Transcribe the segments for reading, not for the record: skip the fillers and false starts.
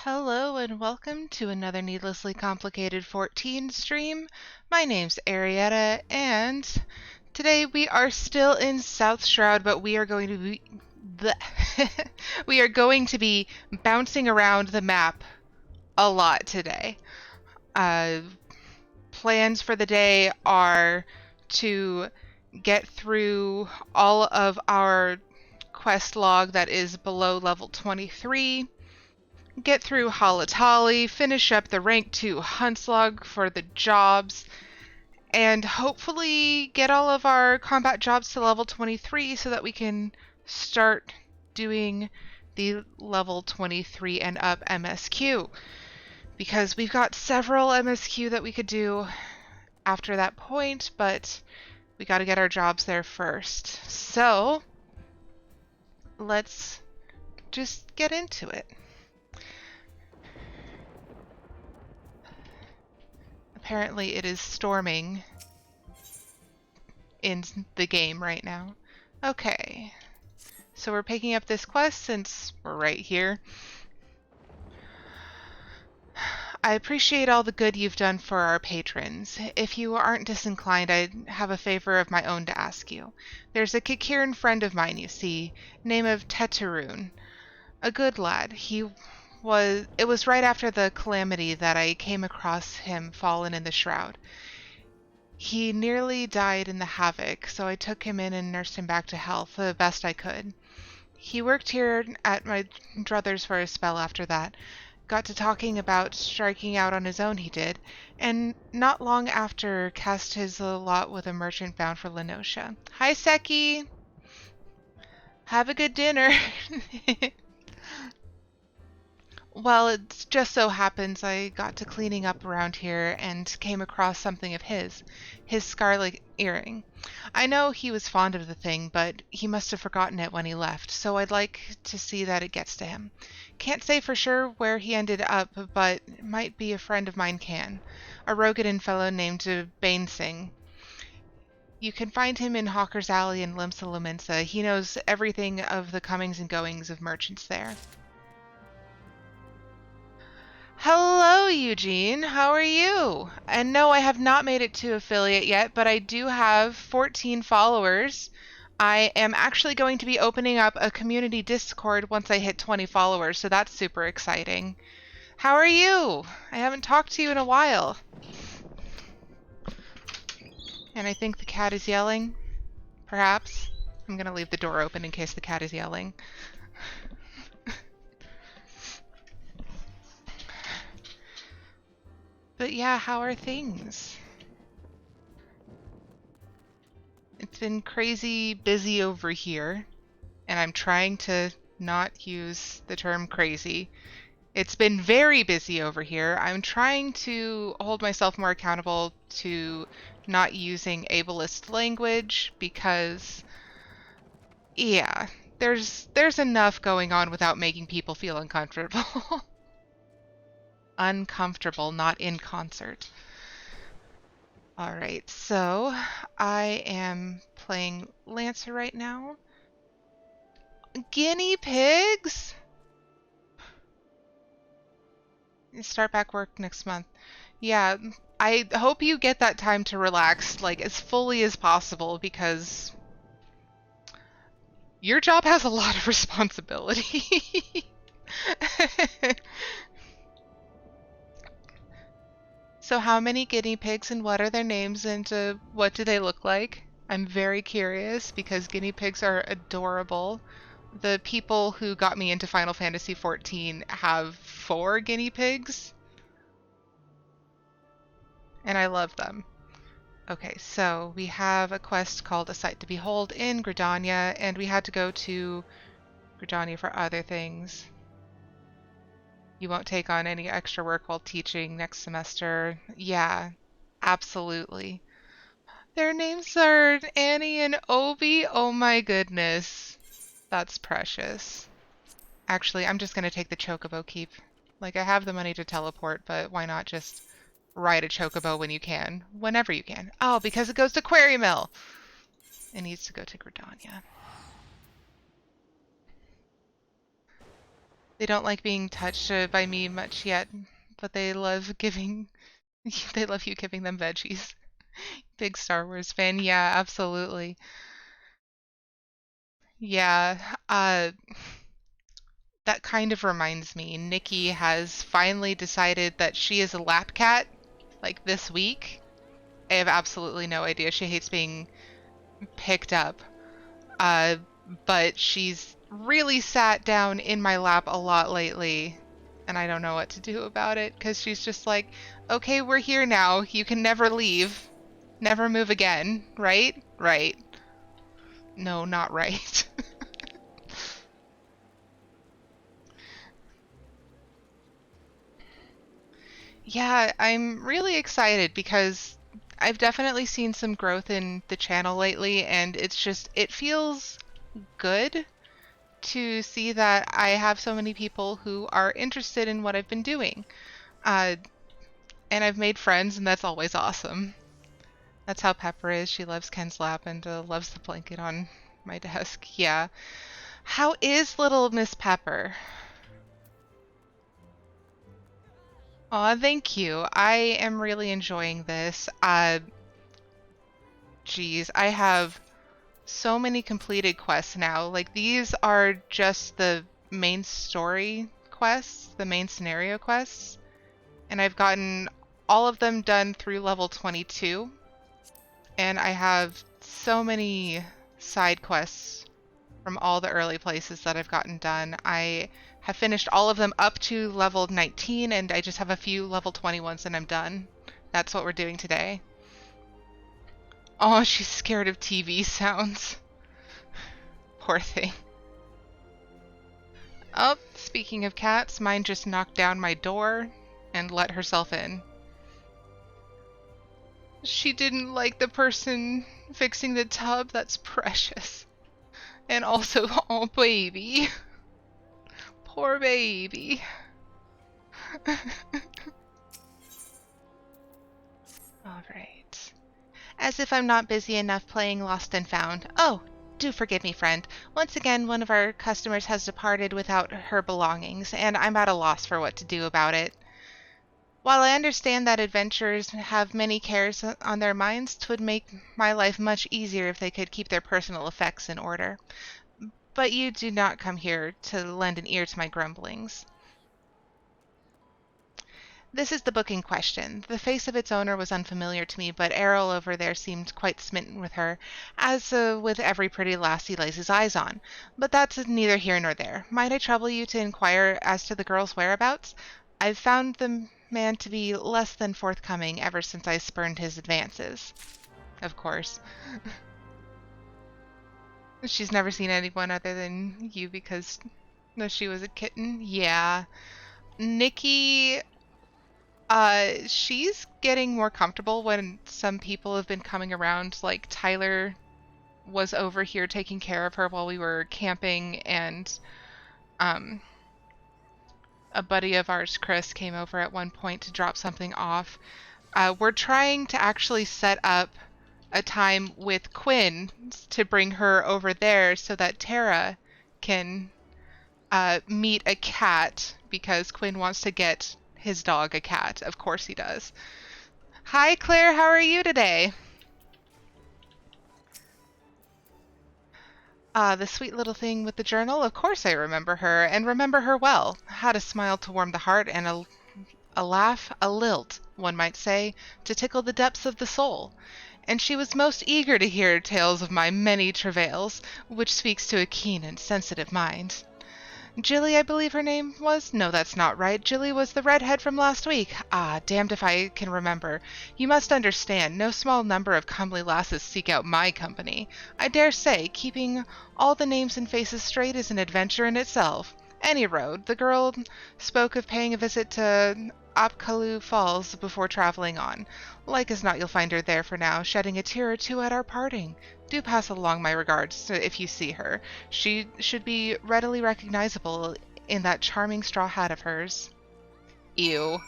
Hello and welcome to another Needlessly Complicated 14 stream. My name's Arietta and today we are still in South Shroud, but we are going to be we are going to be bouncing around the map a lot today. Plans for the day are to get through all of our quest log that is below level 23. Get through Halatali, finish up the rank 2 hunts log for the jobs, and hopefully get all of our combat jobs to level 23 so that we can start doing the level 23 and up MSQ. Because we've got several MSQ that we could do after that point, but we got to get our jobs there first. So, let's just get into it. Apparently it is storming in the game right now. Okay, so we're picking up this quest since we're right here. I appreciate all the good you've done for our patrons. If you aren't disinclined, I have a favor of my own to ask you. There's a Kikiran friend of mine, you see, name of Teteroon. A good lad. It was right after the calamity that I came across him fallen in the shroud. He nearly died in the havoc, so I took him in and nursed him back to health the best I could. He worked here at my druthers for a spell after that. Got to talking about striking out on his own, he did, and not long after cast his lot with a merchant bound for Lenosha. Hi, Seki! Have a good dinner! Well, it just so happens I got to cleaning up around here and came across something of his scarlet earring. I know he was fond of the thing, but he must have forgotten it when he left, so I'd like to see that it gets to him. Can't say for sure where he ended up, but might be a friend of mine can. A Rogadan fellow named Bainsing. You can find him in Hawker's Alley in Limsa Lominsa. He knows everything of the comings and goings of merchants there. Hello, Eugene. How are you? And no, I have not made it to affiliate yet, but I do have 14 followers. I am actually going to be opening up a community Discord once I hit 20 followers, so that's super exciting. How are you? I haven't talked to you in a while. And I think the cat is yelling, perhaps. I'm going to leave the door open in case the cat is yelling. But yeah, how are things? It's been crazy busy over here, and I'm trying to not use the term crazy. It's been very busy over here. I'm trying to hold myself more accountable to not using ableist language because, yeah, there's enough going on without making people feel uncomfortable. Uncomfortable, not in concert. Alright, so I am playing Lancer right now. Guinea pigs? Start back work next month. Yeah, I hope you get that time to relax, like, as fully as possible, because your job has a lot of responsibility. So how many guinea pigs and what are their names and what do they look like? I'm very curious because guinea pigs are adorable. The people who got me into Final Fantasy XIV have 4 guinea pigs. And I love them. Okay, so we have a quest called A Sight to Behold in Gridania, and we had to go to Gridania for other things. You won't take on any extra work while teaching next semester. Yeah, absolutely. Their names are Annie and Obi. Oh my goodness. That's precious. Actually, I'm just going to take the Chocobo Keep. Like, I have the money to teleport, but why not just ride a Chocobo when you can? Whenever you can. Oh, because it goes to Quarry Mill! It needs to go to Gridania. They don't like being touched by me much yet, but they love giving they love you giving them veggies. Big Star Wars fan. Yeah, absolutely. Yeah. That kind of reminds me. Nikki has finally decided that she is a lap cat, like this week. I have absolutely no idea. She hates being picked up. Uh, but she's really sat down in my lap a lot lately, and I don't know what to do about it because she's just like, okay, we're here now. You can never leave. Never move again, right? Right. No, not right. Yeah, I'm really excited because I've definitely seen some growth in the channel lately, and it feels good to see that I have so many people who are interested in what I've been doing. Uh, and I've made friends, and that's always awesome. That's how Pepper is. She loves Ken's lap and loves the blanket on my desk. Yeah. How is little Miss Pepper? Aw, thank you. I am really enjoying this. Geez, I have so many completed quests now. Like, these are just the main story quests, the main scenario quests. And I've gotten all of them done through level 22. And I have so many side quests from all the early places that I've gotten done. I have finished all of them up to level 19, and I just have a few level 21s and I'm done. That's what we're doing today. Oh, she's scared of TV sounds. Poor thing. Oh, speaking of cats, mine just knocked down my door and let herself in. She didn't like the person fixing the tub. That's precious. And also, oh, baby. Poor baby. All right. As if I'm not busy enough playing Lost and Found. Oh, do forgive me, friend. Once again, one of our customers has departed without her belongings, and I'm at a loss for what to do about it. While I understand that adventurers have many cares on their minds, 'twould make my life much easier if they could keep their personal effects in order. But you do not come here to lend an ear to my grumblings. This is the book in question. The face of its owner was unfamiliar to me, but Errol over there seemed quite smitten with her, as with every pretty lass he lays his eyes on. But that's neither here nor there. Might I trouble you to inquire as to the girl's whereabouts? I've found the man to be less than forthcoming ever since I spurned his advances. Of course. She's never seen anyone other than you because she was a kitten. Yeah. Nikki, she's getting more comfortable when some people have been coming around. Like Tyler was over here taking care of her while we were camping, and um, a buddy of ours, Chris, came over at one point to drop something off. We're trying to actually set up a time with Quinn to bring her over there so that Tara can meet a cat because Quinn wants to get his dog a cat. Of course he does. Hi, Claire. How are you today? The sweet little thing with the journal. Of course I remember her, and remember her well. Had a smile to warm the heart, and a laugh, a lilt, one might say, to tickle the depths of the soul. And she was most eager to hear tales of my many travails, which speaks to a keen and sensitive mind. Jilly, I believe her name was? No, that's not right. Jilly was the redhead from last week. Ah, damned if I can remember. You must understand, no small number of comely lasses seek out my company. I dare say, keeping all the names and faces straight is an adventure in itself. Any road, the girl spoke of paying a visit to Apkalu Falls before traveling on. Like as not you'll find her there for now, shedding a tear or two at our parting. Do pass along my regards if you see her. She should be readily recognizable in that charming straw hat of hers. Ew.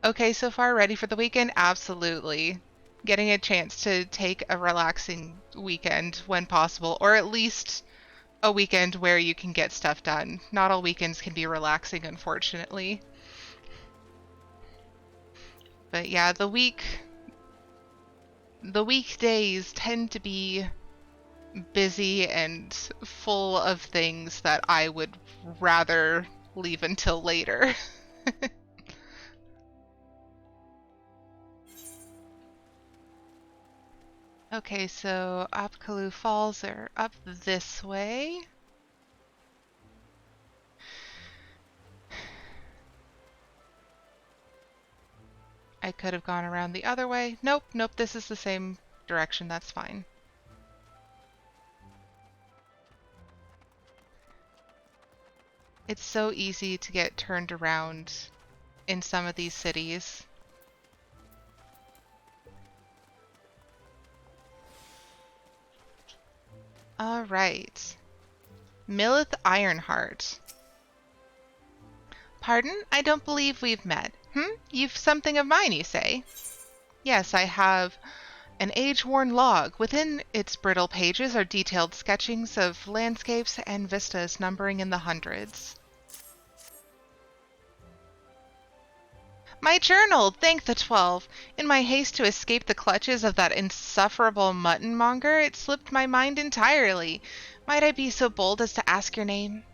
Okay, so far ready for the weekend? Absolutely. Getting a chance to take a relaxing weekend when possible, or at least a weekend where you can get stuff done. Not all weekends can be relaxing, unfortunately. But yeah, the weekdays tend to be busy and full of things that I would rather leave until later. Okay, so Apkalu Falls are up this way. I could have gone around the other way. Nope, nope, this is the same direction, that's fine. It's so easy to get turned around in some of these cities. All right. Millith Ironheart. Pardon? I don't believe we've met. You've something of mine, you say? Yes, I have an age-worn log. Within its brittle pages are detailed sketchings of landscapes and vistas numbering in the hundreds. My journal! Thank the 12! In my haste to escape the clutches of that insufferable mutton-monger, it slipped my mind entirely. Might I be so bold as to ask your name?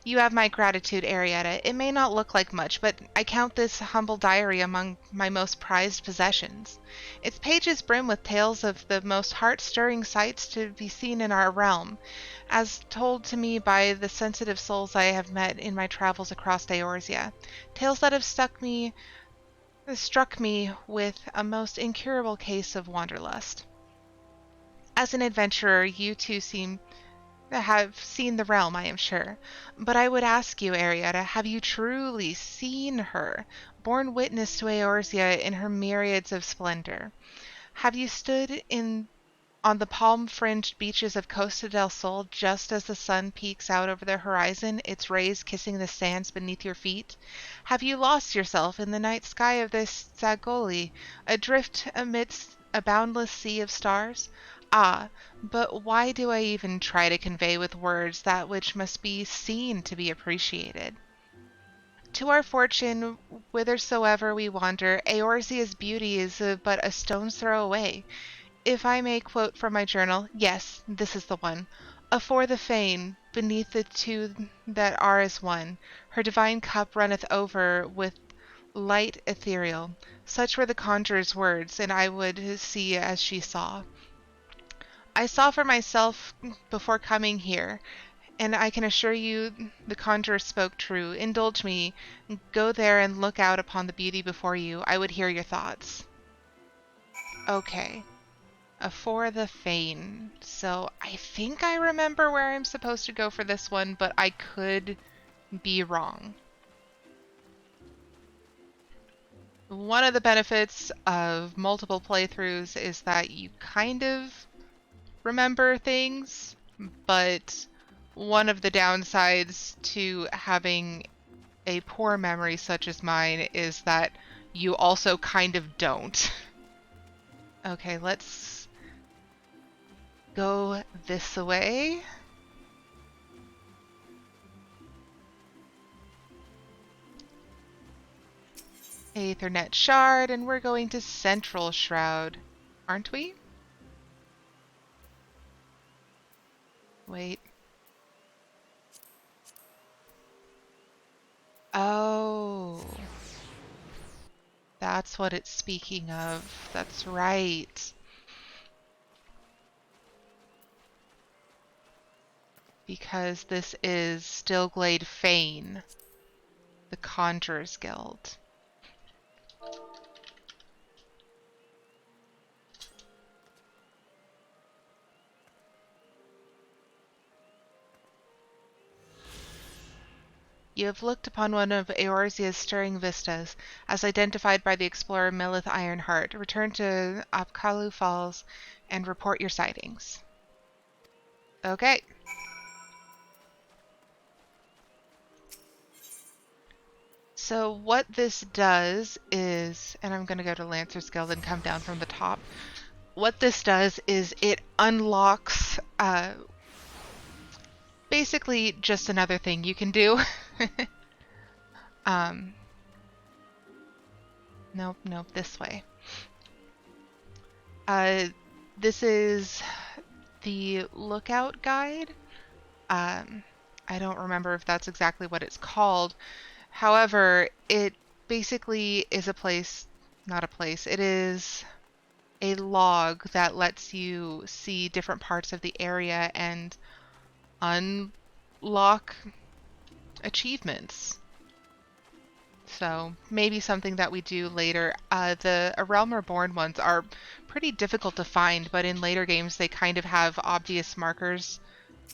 You have my gratitude, Arietta. It may not look like much, but I count this humble diary among my most prized possessions. Its pages brim with tales of the most heart-stirring sights to be seen in our realm, as told to me by the sensitive souls I have met in my travels across Eorzea. Tales that have struck me with a most incurable case of wanderlust. As an adventurer, you too seem have seen the realm, I am sure. But I would ask you, Arietta, have you truly seen her, borne witness to Eorzea in her myriads of splendor? Have you stood on the palm-fringed beaches of Costa del Sol just as the sun peeks out over the horizon, its rays kissing the sands beneath your feet? Have you lost yourself in the night sky of this Zagoli, adrift amidst a boundless sea of stars? Ah, but why do I even try to convey with words that which must be seen to be appreciated? To our fortune, whithersoever we wander, Eorzea's beauty is but a stone's throw away. If I may quote from my journal, yes, this is the one. Afore the fane, beneath the two that are as one, her divine cup runneth over with light ethereal. Such were the conjurer's words, and I would see as she saw. I saw for myself before coming here, and I can assure you the conjurer spoke true. Indulge me, go there and look out upon the beauty before you. I would hear your thoughts. Okay. For the Fane. So I think I remember where I'm supposed to go for this one, but I could be wrong. One of the benefits of multiple playthroughs is that you kind of remember things, but one of the downsides to having a poor memory such as mine is that you also kind of don't. Okay, let's go this way. Aethernet Shard, and we're going to Central Shroud, aren't we? Wait. Oh. That's what it's speaking of. That's right. Because this is Stillglade Fane, the Conjurer's Guild. You have looked upon one of Eorzea's stirring vistas, as identified by the explorer Millith Ironheart. Return to Apkalu Falls and report your sightings. Okay. So what this does is, and I'm going to go to Lancer's Guild and come down from the top. what this does is it unlocks basically just another thing you can do. um, nope, nope, this way. This is the lookout guide. I don't remember if that's exactly what it's called. However, it basically is a place, not a place, it is a log that lets you see different parts of the area and unlock achievements. So maybe something that we do later. The A Realm Reborn ones are pretty difficult to find, but in later games they kind of have obvious markers.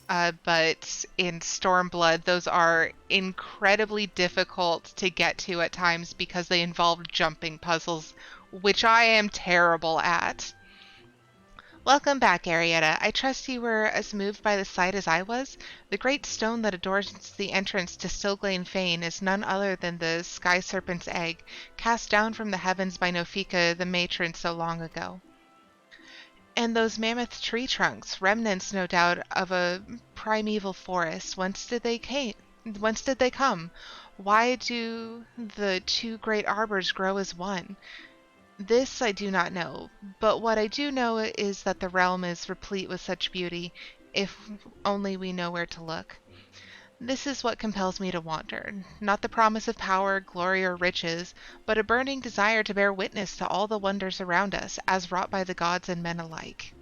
But in Stormblood, those are incredibly difficult to get to at times because they involve jumping puzzles, which I am terrible at. Welcome back, Arietta. I trust you were as moved by the sight as I was. The great stone that adorns the entrance to Stillglane Fane is none other than the Sky Serpent's egg, cast down from the heavens by Nofika, the matron, so long ago. And those mammoth tree trunks, remnants, no doubt, of a primeval forest. Whence did they come? Why do the two great arbors grow as one? This I do not know, but what I do know is that the realm is replete with such beauty, if only we know where to look. This is what compels me to wander, not the promise of power, glory, or riches, but a burning desire to bear witness to all the wonders around us, as wrought by the gods and men alike.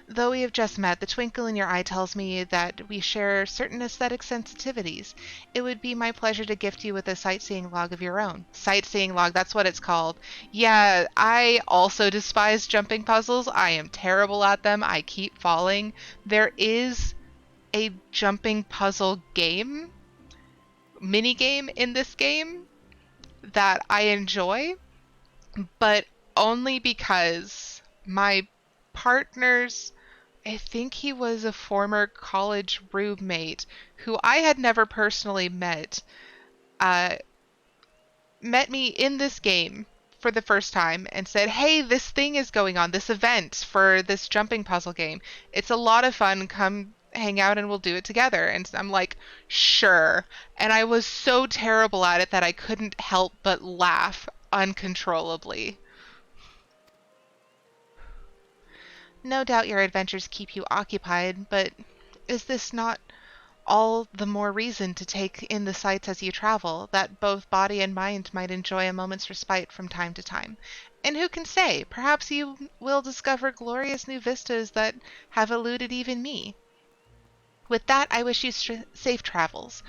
Though we have just met, the twinkle in your eye tells me that we share certain aesthetic sensitivities. It would be my pleasure to gift you with a sightseeing log of your own. Sightseeing log, that's what it's called. Yeah, I also despise jumping puzzles. I am terrible at them. I keep falling. There is a jumping puzzle minigame in this game that I enjoy, but only because my partner's, I think he was a former college roommate who I had never personally uh, met me in this game for the first time and said, hey, this thing is going on, this event for this jumping puzzle game. It's a lot of fun. Come hang out and we'll do it together. And I'm like, sure. And I was so terrible at it that I couldn't help but laugh uncontrollably. No doubt your adventures keep you occupied, but is this not all the more reason to take in the sights as you travel, that both body and mind might enjoy a moment's respite from time to time? And who can say, perhaps you will discover glorious new vistas that have eluded even me. With that, I wish you safe travels.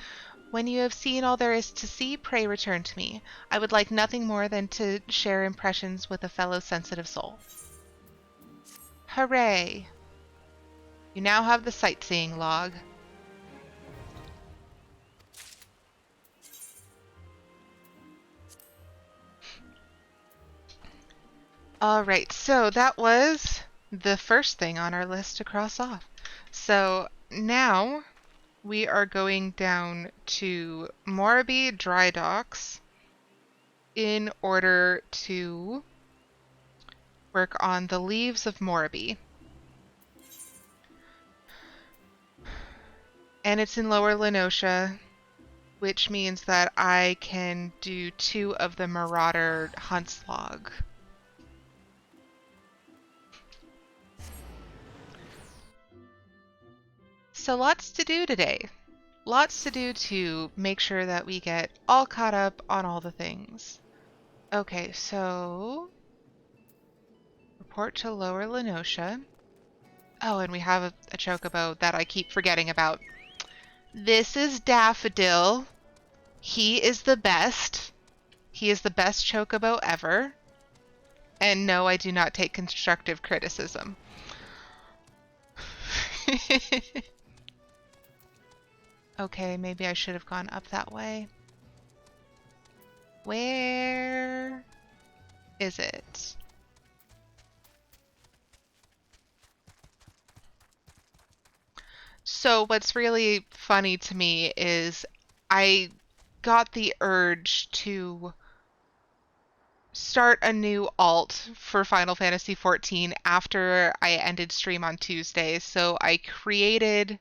When you have seen all there is to see, pray return to me. I would like nothing more than to share impressions with a fellow sensitive soul. Hooray! You now have the sightseeing log. Alright, so that was the first thing on our list to cross off. So now we are going down to Moraby Dry Docks in order to work on the Leaves of Moraby. And it's in Lower Lenosha, which means that I can do 2 of the Marauder Hunts log. So lots to do today. Lots to do to make sure that we get all caught up on all the things. Okay, so report to Lower Lenosha. Oh, and we have a chocobo that I keep forgetting about. This is Daffodil. He is the best. He is the best chocobo ever. And no, I do not take constructive criticism. Okay, maybe I should have gone up that way. Where is it? So what's really funny to me is I got the urge to start a new alt for Final Fantasy XIV after I ended stream on Tuesday, so I created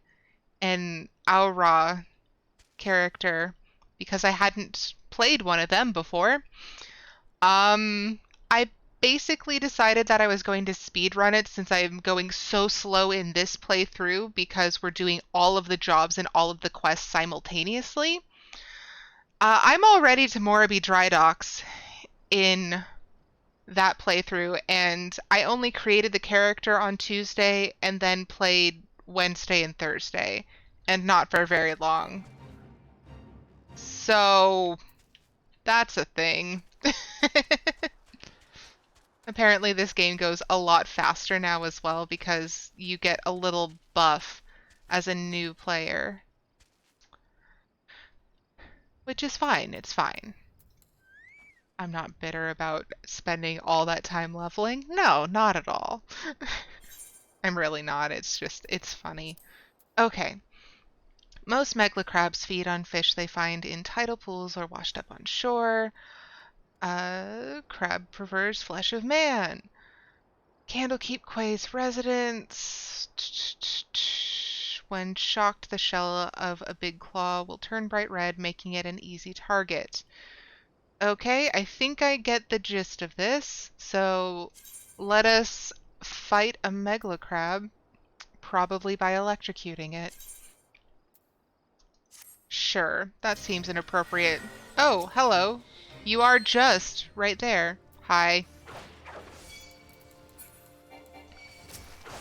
an Aura character because I hadn't played one of them before. I basically decided that I was going to speedrun it since I'm going so slow in this playthrough because we're doing all of the jobs and all of the quests simultaneously. I'm already to Morabi Dry Docks in that playthrough, and I only created the character on Tuesday and then played Wednesday and Thursday, and not for very long. So that's a thing. Apparently this game goes a lot faster now as well because you get a little buff as a new player. Which is fine, it's fine. I'm not bitter about spending all that time leveling. No, not at all. I'm really not, it's just, it's funny. Okay. Most megla crabs feed on fish they find in tidal pools or washed up on shore. Crab prefers flesh of man. Candlekeep Quay's residents. When shocked, the shell of a big claw will turn bright red, making it an easy target. Okay, I think I get the gist of this. So let us fight a megla crab, probably by electrocuting it. Sure, that seems inappropriate. Oh, hello. You are just right there. Hi.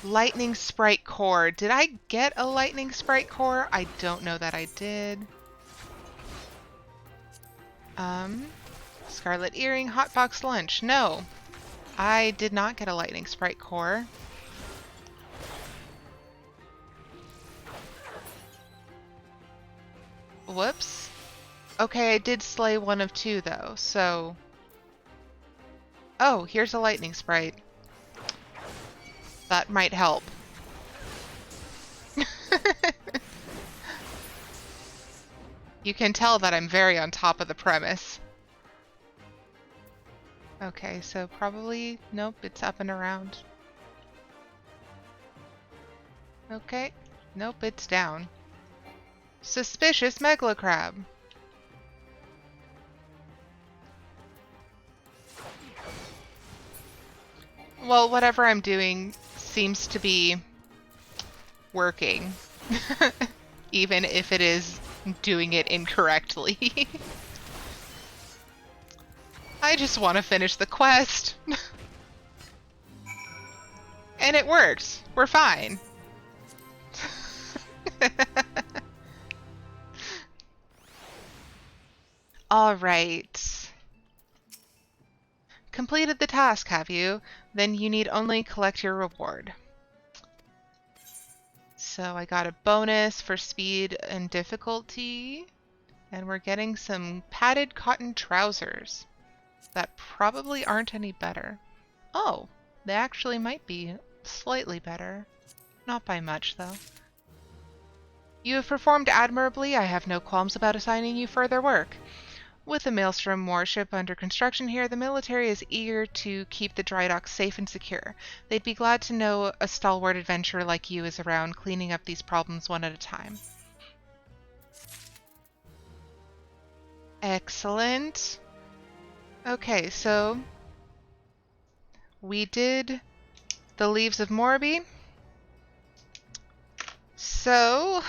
Lightning Sprite Core. Did I get a Lightning Sprite Core? I don't know that I did. Scarlet Earring, Hotbox Lunch. No, I did not get a Lightning Sprite Core. Whoops. Okay, I did slay one of two, though, so... Oh, here's a Lightning Sprite. That might help. You can tell that I'm very on top of the premise. Okay, so probably... Nope, it's up and around. Okay. Nope, it's down. Suspicious megla crab. Well, whatever I'm doing seems to be working. Even if it is doing it incorrectly. I just want to finish the quest. And it worked. We're fine. All right. Completed the task, have you? Then you need only collect your reward. So I got a bonus for speed and difficulty. And we're getting some padded cotton trousers that probably aren't any better. Oh, they actually might be slightly better. Not by much, though. You have performed admirably. I have no qualms about assigning you further work. With the Maelstrom warship under construction here, the military is eager to keep the dry docks safe and secure. They'd be glad to know a stalwart adventurer like you is around cleaning up these problems one at a time. Excellent. Okay, so we did the Leaves of Morabi. So,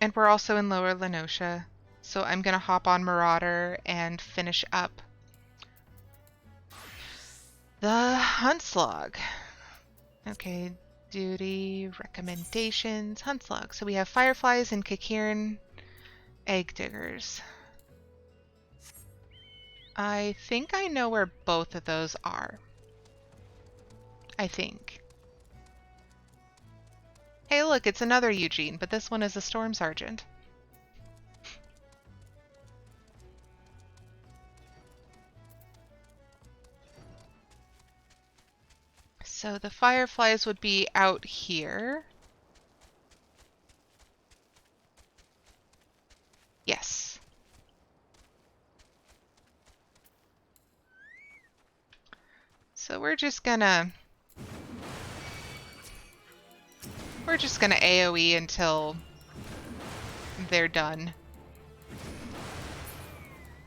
and we're also in Lower Lenosha. So I'm going to hop on Marauder and finish up the Hunt's Log. Okay, duty, recommendations, Hunt's Log. So we have Fireflies and Kikiran Egg Diggers. I think I know where both of those are. I think. Hey look, it's another Eugene, but this one is a Storm Sergeant. So the Fireflies would be out here. Yes. So we're just gonna AoE until they're done,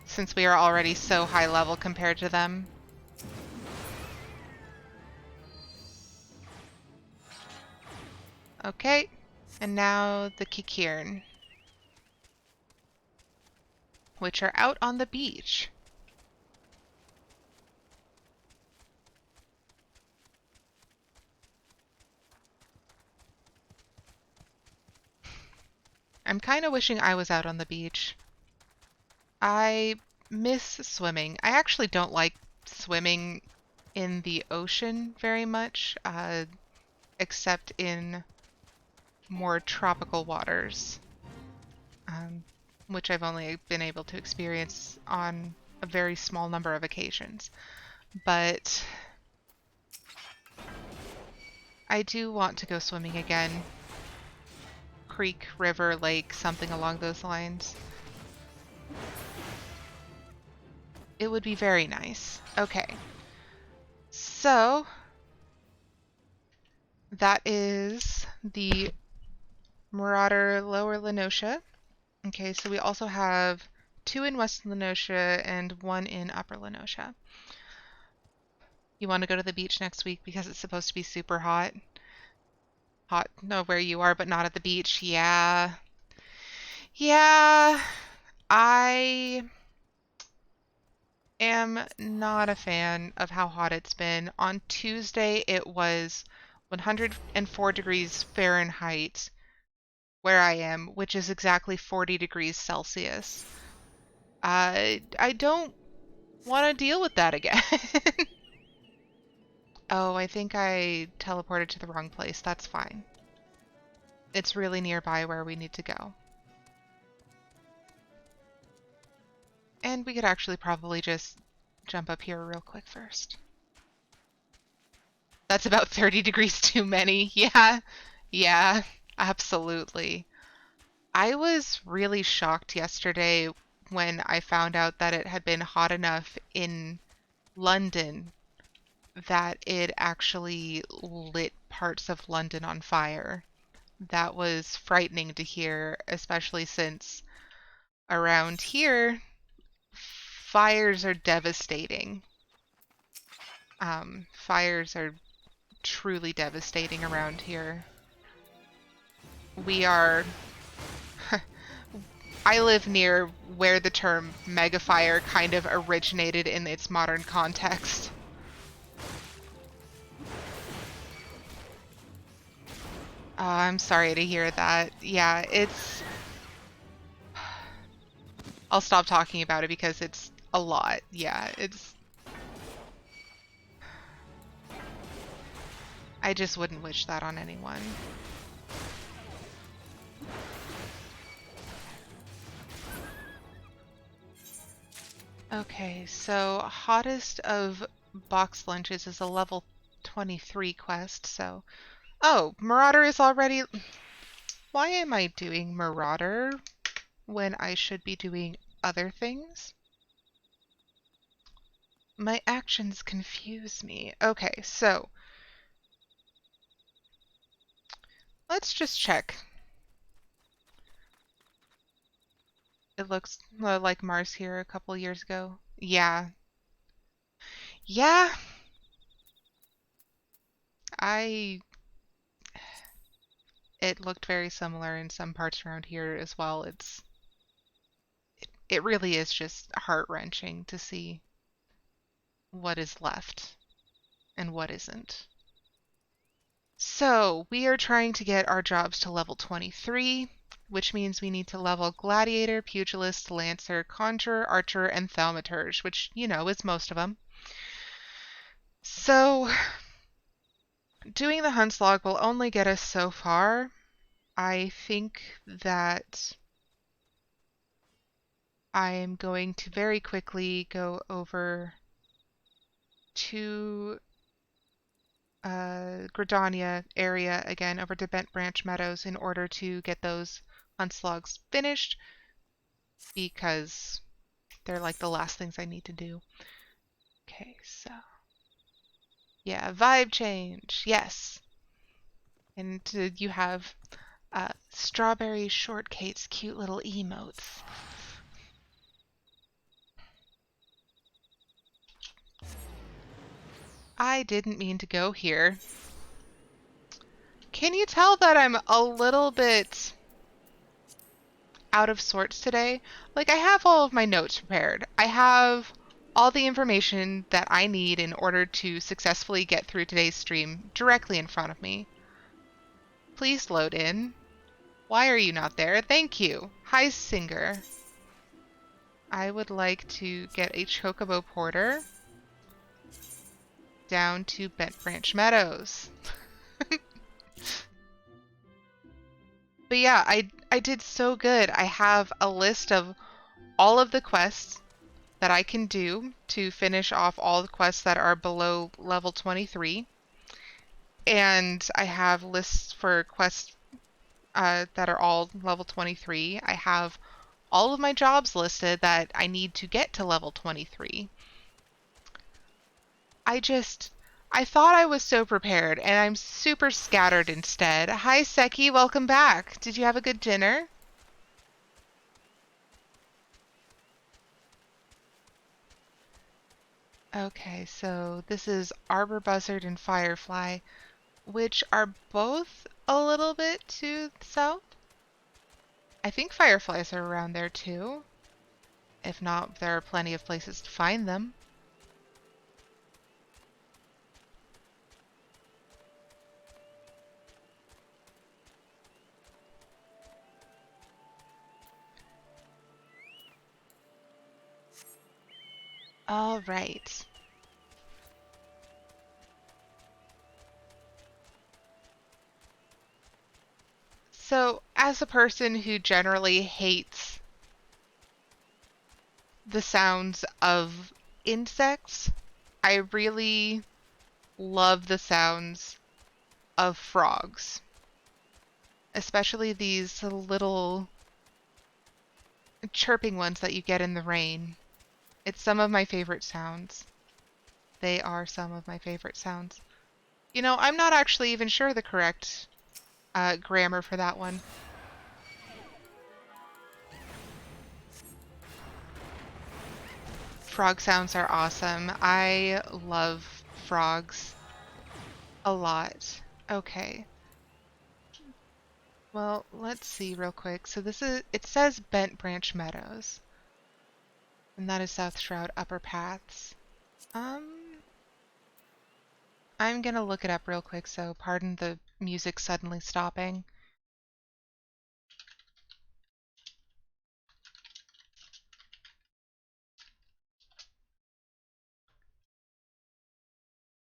since we are already so high level compared to them. Okay, and now the Kikirn, which are out on the beach. I'm kind of wishing I was out on the beach. I miss swimming. I actually don't like swimming in the ocean very much, except in more tropical waters, um, which I've only been able to experience on a very small number of occasions. But I do want to go swimming again. Creek, river, lake, something along those lines. It would be very nice. Okay. So that is the Marauder Lower Lenosha. Okay, so we also have 2 in West Lenosha and 1 in Upper Lenosha. You want to go to the beach next week because it's supposed to be super hot? Hot, no, where you are, but not at the beach. Yeah. Yeah. I am not a fan of how hot it's been. On Tuesday, it was 104 degrees Fahrenheit where I am, which is exactly 40 degrees Celsius. I don't want to deal with that again. Oh, I think I teleported to the wrong place. That's fine. It's really nearby where we need to go. And we could actually probably just jump up here real quick first. That's about 30 degrees too many. Yeah, absolutely. I was really shocked yesterday when I found out that it had been hot enough in London that it actually lit parts of London on fire. That was frightening to hear, especially since around here, fires are devastating. Fires are truly devastating around here. We are... I live near where the term megafire kind of originated in its modern context. Oh, I'm sorry to hear that. Yeah, it's... I'll stop talking about it because it's a lot. Yeah, it's... I just wouldn't wish that on anyone. Okay, so hottest of box lunches is a level 23 quest, so... Oh, Marauder is already... Why am I doing Marauder when I should be doing other things? My actions confuse me. Okay, so... Let's just check. It looks like Mars here a couple years ago. Yeah. Yeah. I... It looked very similar in some parts around here as well. It really is just heart-wrenching to see what is left and what isn't. So, we are trying to get our jobs to level 23, which means we need to level Gladiator, Pugilist, Lancer, Conjurer, Archer, and Thaumaturge, which, you know, is most of them. So, doing the Hunt's Log will only get us so far. I think that I am going to very quickly go over to Gridania area again, over to Bent Branch Meadows in order to get those Hunt's Logs finished, because they're like the last things I need to do. Okay, so Yeah, vibe change. Yes. And you have strawberry shortcake's cute little emotes. I didn't mean to go here. Can you tell that I'm a little bit out of sorts today? Like, I have all of my notes prepared. I have all the information that I need in order to successfully get through today's stream directly in front of me. Please load in. Why are you not there? Thank you. Hi, Singer. I would like to get a Chocobo Porter down to Bent Branch Meadows. But yeah, I did so good. I have a list of all of the quests that I can do to finish off all the quests that are below level 23. And I have lists for quests that are all level 23. I have all of my jobs listed that I need to get to level 23. I thought I was so prepared, and I'm super scattered instead. Hi, Seki, welcome back. Did you have a good dinner? Okay, so this is Arbor Buzzard and Firefly, which are both a little bit to the south. I think fireflies are around there too. If not, there are plenty of places to find them. All right. So, as a person who generally hates the sounds of insects, I really love the sounds of frogs, especially these little chirping ones that you get in the rain. It's some of my favorite sounds. They are some of my favorite sounds. You know, I'm not actually even sure the correct grammar for that one. Frog sounds are awesome. I love frogs a lot. Okay. Well, let's see real quick. So it says Bent Branch Meadows. And that is South Shroud Upper Paths. I'm gonna look it up real quick, so pardon the music suddenly stopping.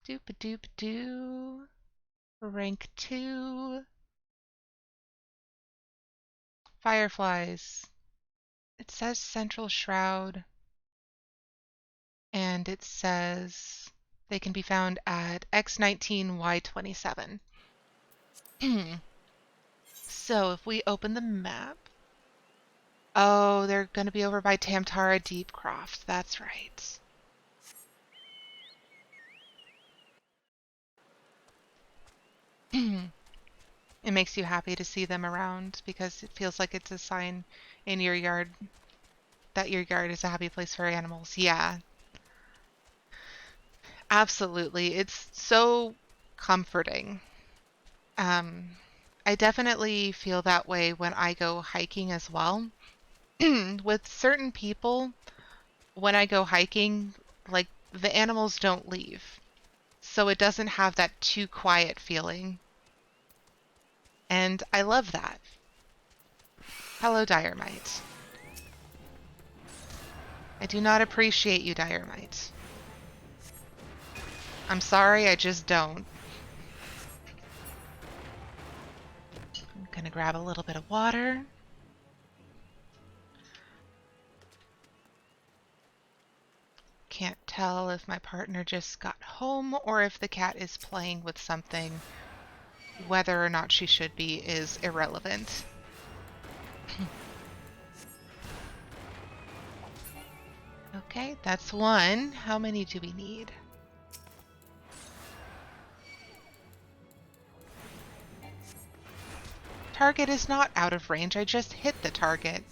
Doop-a-doop-doo. Rank 2. Fireflies. It says Central Shroud. And it says they can be found at X19Y27. So if we open the map... Oh, they're going to be over by Tamtara Deepcroft. That's right. It makes you happy to see them around because it feels like it's a sign in your yard that your yard is a happy place for animals. Yeah, absolutely. It's so comforting. I definitely feel that way when I go hiking as well. With certain people, when I go hiking, like the animals don't leave. So it doesn't have that too quiet feeling. And I love that. Hello, Diormite. I do not appreciate you, Diormite. I'm sorry, I just don't. I'm gonna grab a little bit of water. Can't tell if my partner just got home or if the cat is playing with something. Whether or not she should be is irrelevant. Okay, that's one. How many do we need? Target is not out of range. I just hit the target.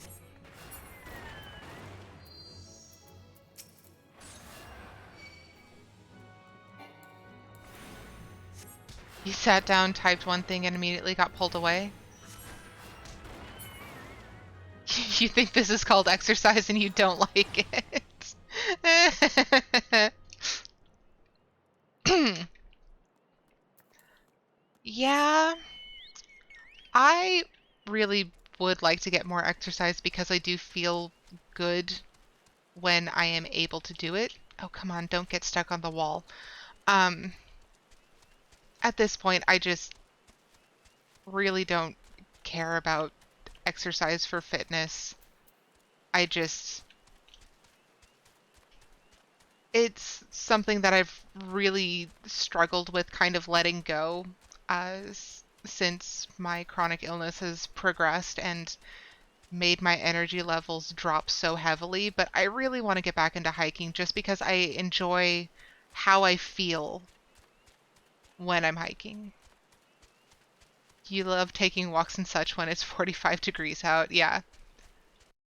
You sat down, typed one thing, and immediately got pulled away? You think this is called exercise and you don't like it? Yeah, I really would like to get more exercise because I do feel good when I am able to do it. Oh, come on, don't get stuck on the wall. Um, at this point, I just really don't care about exercise for fitness. I just, it's something that I've really struggled with kind of letting go since my chronic illness has progressed and made my energy levels drop so heavily. But I really want to get back into hiking just because I enjoy how I feel when I'm hiking. You love taking walks and such when it's 45 degrees out. Yeah.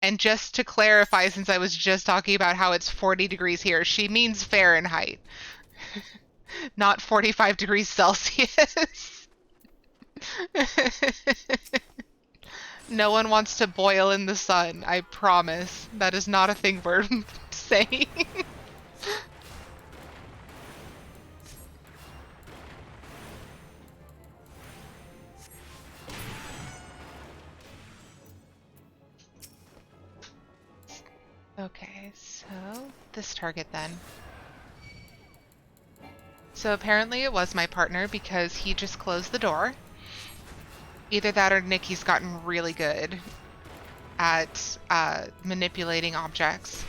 And just to clarify, since I was just talking about how it's 40 degrees here, she means Fahrenheit, not 45 degrees Celsius. No one wants to boil in the sun, I promise. That is not a thing we're saying. Okay, so this target then. So apparently it was my partner because he just closed the door. Either that or Nikki's gotten really good at manipulating objects,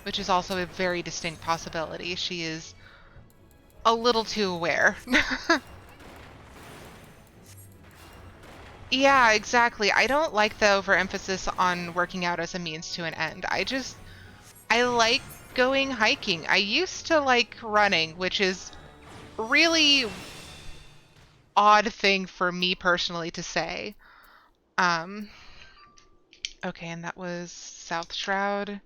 which is also a very distinct possibility. She is a little too aware. Yeah, exactly. I don't like the overemphasis on working out as a means to an end. I like going hiking. I used to like running, which is really odd thing for me personally to say. Um, okay, and that was South Shroud.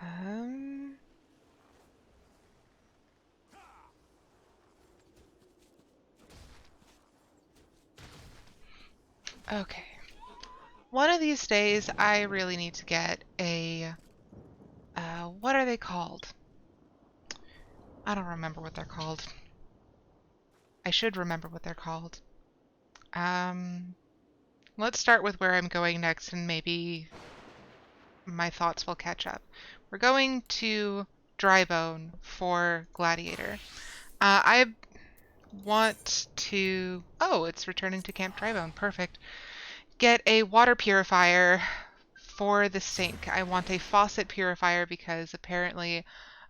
Um, okay. One of these days, I really need to get a, what are they called? I don't remember what they're called. I should remember what they're called. Um, let's start with where I'm going next and maybe my thoughts will catch up. We're going to Drybone for Gladiator. I want to... Oh, it's returning to Camp Drybone. Perfect. Get a water purifier for the sink. I want a faucet purifier because apparently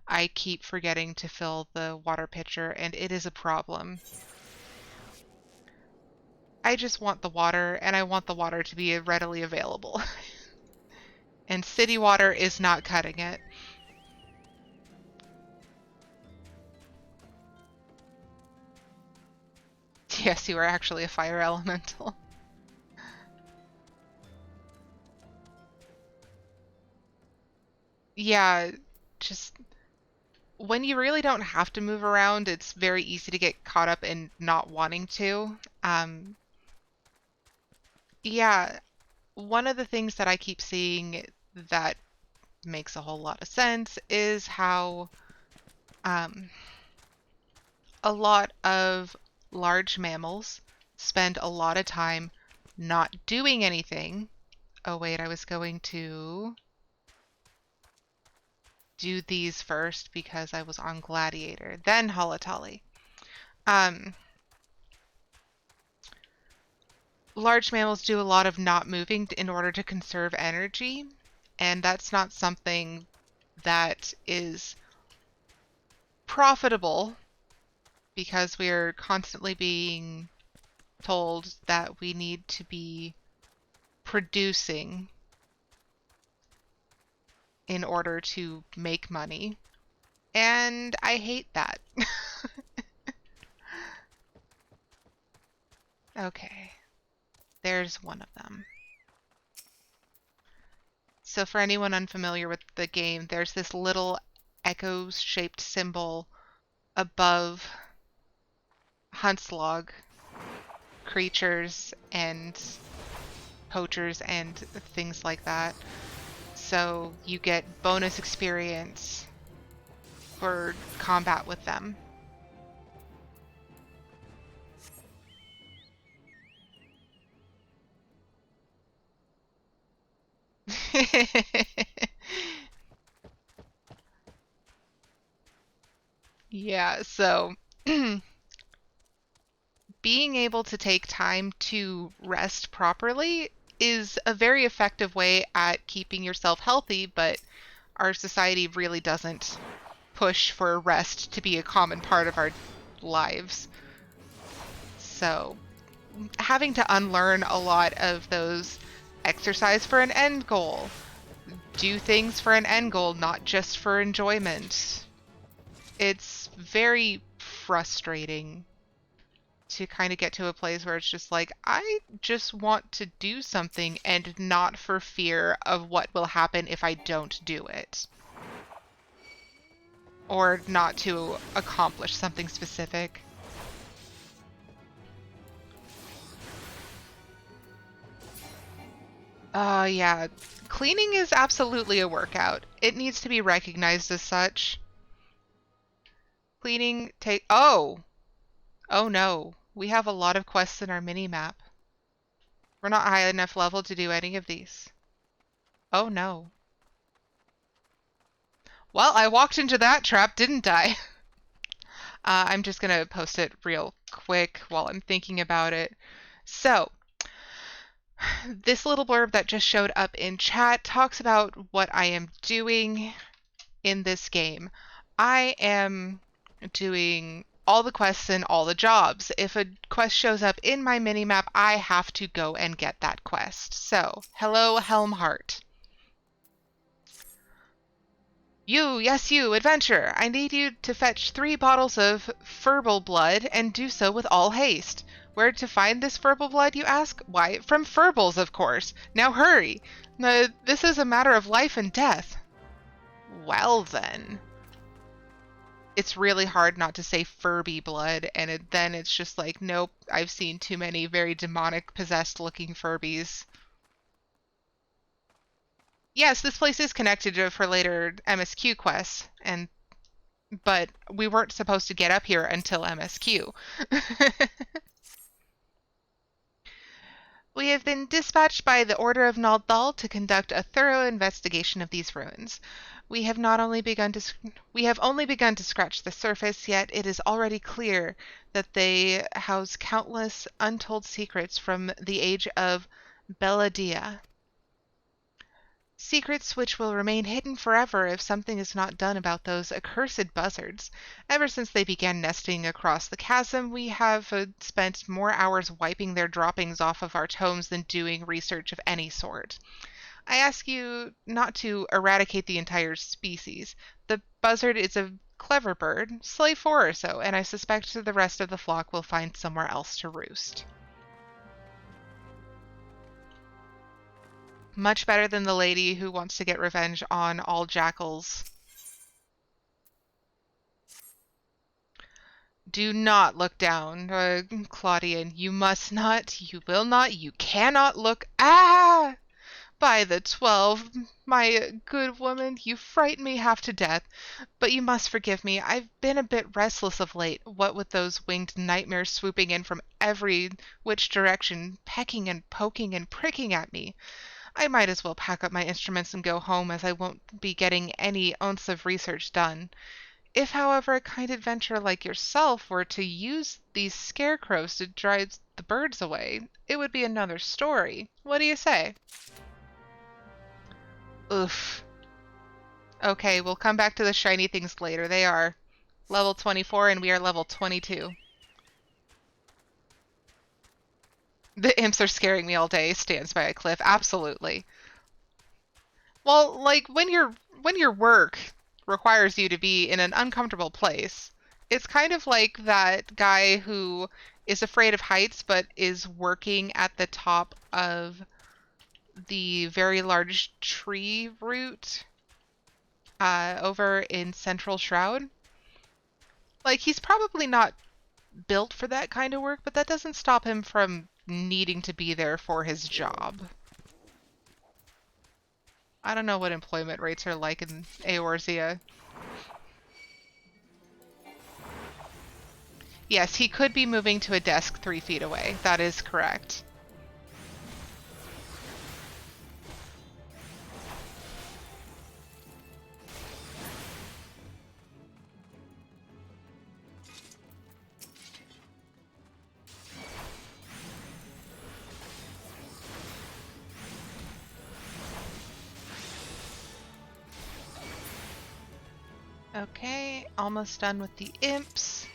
I keep forgetting to fill the water pitcher and it is a problem. I just want the water and I want the water to be readily available. And city water is not cutting it. Yes, you are actually a fire elemental. Yeah, just when you really don't have to move around, it's very easy to get caught up in not wanting to. Yeah, one of the things that I keep seeing that makes a whole lot of sense is how um, a lot of large mammals spend a lot of time not doing anything. Oh wait, I was going to do these first because I was on Gladiator, then Halatali. Um, large mammals do a lot of not moving in order to conserve energy, and that's not something that is profitable because we are constantly being told that we need to be producing in order to make money. And I hate that. Okay, there's one of them. So for anyone unfamiliar with the game, there's this little echo-shaped symbol above Hunt's log creatures and poachers and things like that. So you get bonus experience for combat with them. Yeah, so being able to take time to rest properly is a very effective way at keeping yourself healthy, but our society really doesn't push for rest to be a common part of our lives. So having to unlearn a lot of those exercise for an end goal, do things for an end goal, not just for enjoyment. It's very frustrating to kind of get to a place where it's just like, I just want to do something and not for fear of what will happen if I don't do it. Or not to accomplish something specific. Yeah. Cleaning is absolutely a workout. It needs to be recognized as such. Cleaning take... Oh! Oh no. We have a lot of quests in our mini-map. We're not high enough level to do any of these. Oh no. Well, I walked into that trap, didn't I? I'm just gonna post it real quick while I'm thinking about it. So, this little blurb that just showed up in chat talks about what I am doing in this game. I am doing all the quests and all the jobs. If a quest shows up in my minimap, I have to go and get that quest. So, hello, Helmheart. You, yes you, adventure! I need you to fetch 3 bottles of furball blood and do so with all haste. Where to find this furball blood, you ask? Why, from Furballs, of course. Now hurry! This is a matter of life and death. Well then. It's really hard not to say Furby blood, and then it's just like, nope, I've seen too many very demonic, possessed-looking Furbies. Yes, this place is connected to for later MSQ quests, but we weren't supposed to get up here until MSQ. We have been dispatched by the Order of Naldal to conduct a thorough investigation of these ruins. We have only begun to scratch the surface, yet it is already clear that they house countless untold secrets from the age of Belladia. Secrets which will remain hidden forever if something is not done about those accursed buzzards. Ever since they began nesting across the chasm, we have spent more hours wiping their droppings off of our tomes than doing research of any sort. I ask you not to eradicate the entire species. The buzzard is a clever bird, slay 4 or so, and I suspect the rest of the flock will find somewhere else to roost. Much better than the lady who wants to get revenge on all jackals. Do not look down, Claudian. You must not, you will not, you cannot look. Ah! By the 12, my good woman, you frighten me half to death. But you must forgive me. I've been a bit restless of late, what with those winged nightmares swooping in from every which direction, pecking and poking and pricking at me. I might as well pack up my instruments and go home, as I won't be getting any ounce of research done. If, however, a kind adventurer like yourself were to use these scarecrows to drive the birds away, it would be another story. What do you say? Oof. Okay, we'll come back to the shiny things later. They are level 24 and we are level 22. The imps are scaring me all day, stands by a cliff. Absolutely. Well, like when your work requires you to be in an uncomfortable place. It's kind of like that guy who is afraid of heights but is working at the top of the very large tree root over in Central Shroud. Like, he's probably not built for that kind of work, but that doesn't stop him from needing to be there for his job. I don't know what employment rates are like in Eorzea. Yes, he could be moving to a desk 3 feet away. That is correct. Okay, almost done with the imps.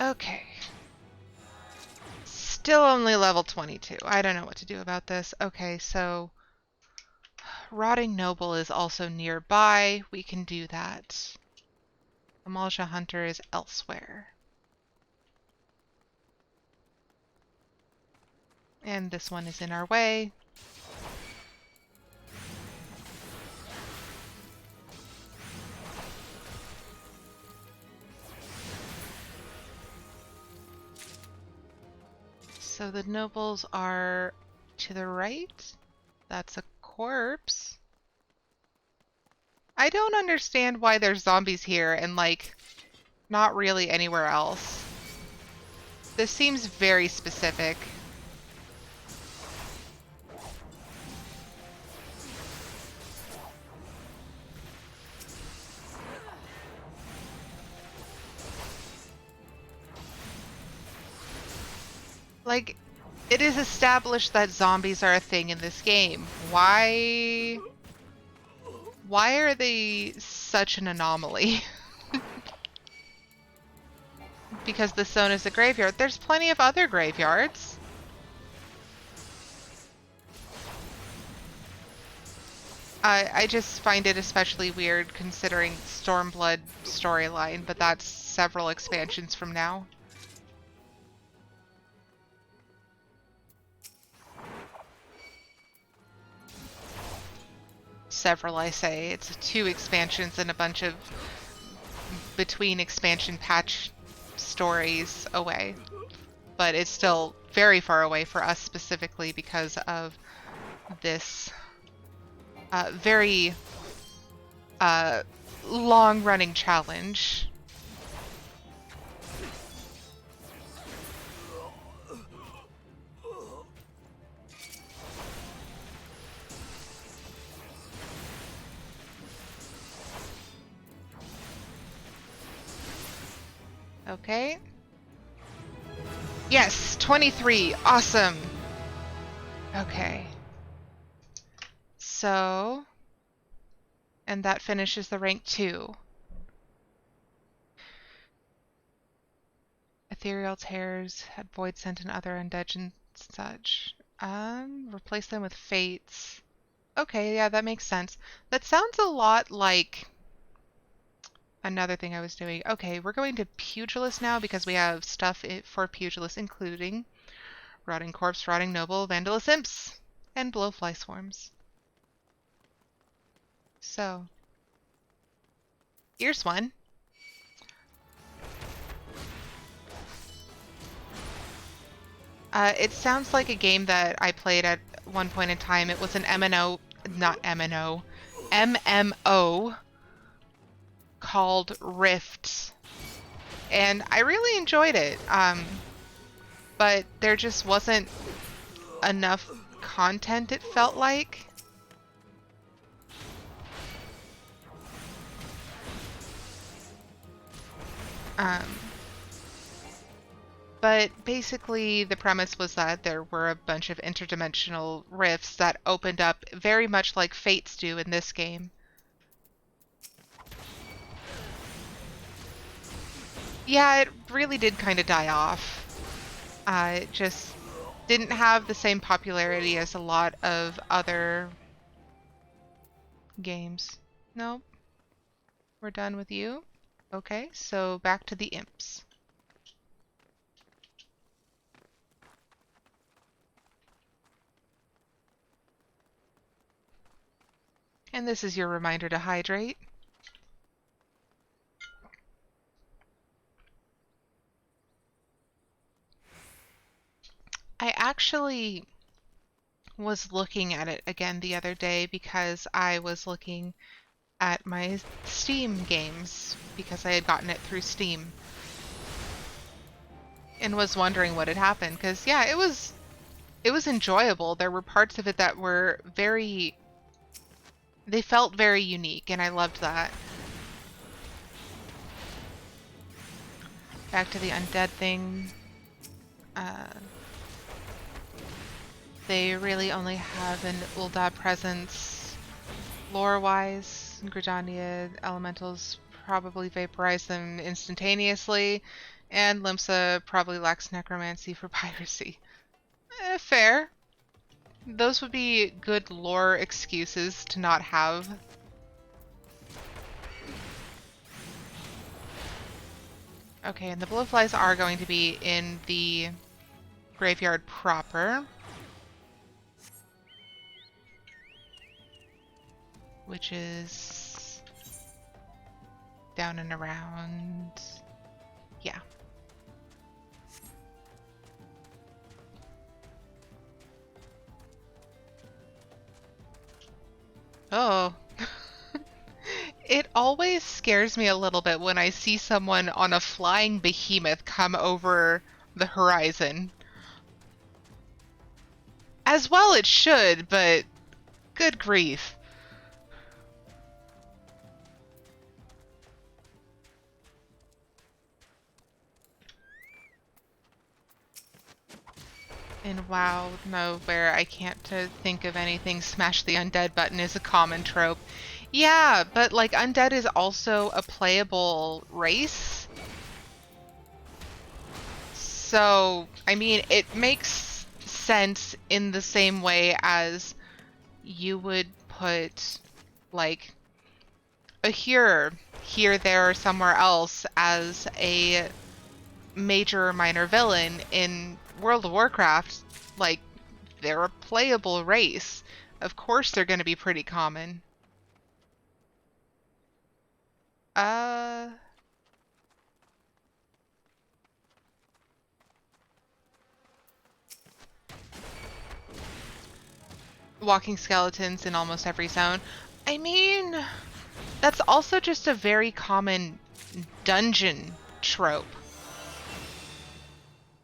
Okay. Still only level 22. I don't know what to do about this. Okay, so Rotting Noble is also nearby. We can do that. Amalja Hunter is elsewhere. And this one is in our way. So the nobles are to the right. That's a corpse. I don't understand why there's zombies here and, like, not really anywhere else. This seems very specific. Like, it is established that zombies are a thing in this game. Why are they such an anomaly? Because the zone is a graveyard. There's plenty of other graveyards. I just find it especially weird considering Stormblood storyline, but that's several expansions from now. Several, I say. It's 2 expansions and a bunch of between expansion patch stories away. But it's still very far away for us specifically because of this very long-running challenge. Okay. Yes, 23. Awesome. Okay. So, and that finishes the rank 2. Ethereal tears had void sent and other undead and such. Replace them with fates. Okay, yeah, that makes sense. That sounds a lot like another thing I was doing. Okay, we're going to Pugilist now because we have stuff for Pugilist, including Rotting Corpse, Rotting Noble, Vandalous Imps, and Blowfly Swarms. So, here's one. It sounds like a game that I played at one point in time. It was an MMO called Rift, and I really enjoyed it. But there just wasn't enough content, it felt like. But basically the premise was that there were a bunch of interdimensional rifts that opened up very much like Fates do in this game. Yeah, it really did kind of die off. It just didn't have the same popularity as a lot of other games. Nope. We're done with you. Okay, so back to the imps. And this is your reminder to hydrate. I actually was looking at it again the other day because I was looking at my Steam games because I had gotten it through Steam and was wondering what had happened because yeah, it was enjoyable. There were parts of it that were they felt very unique and I loved that. Back to the undead thing. They really only have an Ul'dah presence lore-wise. Gridania elementals probably vaporize them instantaneously, and Limsa probably lacks necromancy for piracy. Fair. Those would be good lore excuses to not have. Okay, and the blowflies are going to be in the graveyard proper, which is down and around. Yeah. Oh. It always scares me a little bit when I see someone on a flying behemoth come over the horizon. As well it should, but good grief. In WoW, no, where I can't think of anything, smash the undead button is a common trope. Yeah, but like undead is also a playable race. So, I mean, it makes sense in the same way as you would put like a here, there, or somewhere else as a major or minor villain in World of Warcraft. Like, they're a playable race. Of course they're going to be pretty common. Walking skeletons in almost every zone. I mean, that's also just a very common dungeon trope.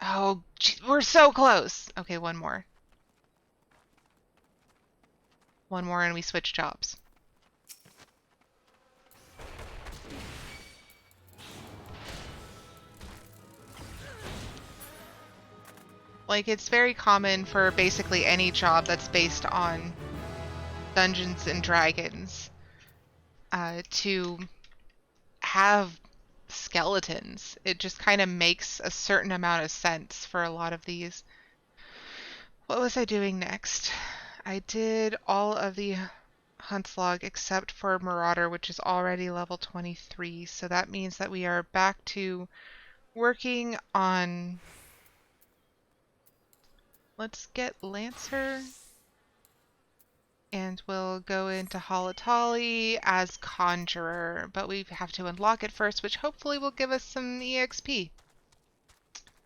Oh, geez, we're so close. Okay, one more. One more and we switch jobs. Like, it's very common for basically any job that's based on Dungeons and Dragons to have skeletons. It just kind of makes a certain amount of sense for a lot of these. What was I doing next? I did all of the Hunt's Log except for Marauder, which is already level 23, so that means that we are back to working on... Let's get Lancer, and we'll go into Halatali as Conjurer, but we have to unlock it first, which hopefully will give us some EXP.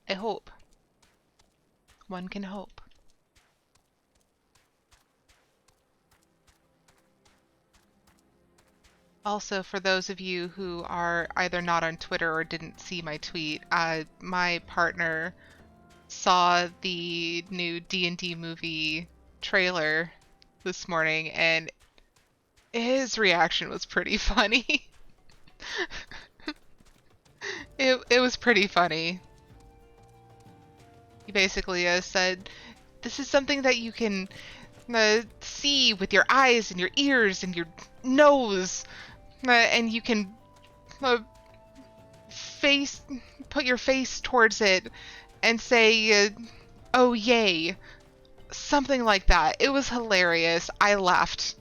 I hope. One can hope. Also, for those of you who are either not on Twitter or didn't see my tweet, my partner saw the new D&D movie trailer this morning, and his reaction was pretty funny. It was pretty funny. He basically said, this is something that you can see with your eyes and your ears and your nose, and you can put your face towards it, and say, oh yay, something like that. It was hilarious. I laughed.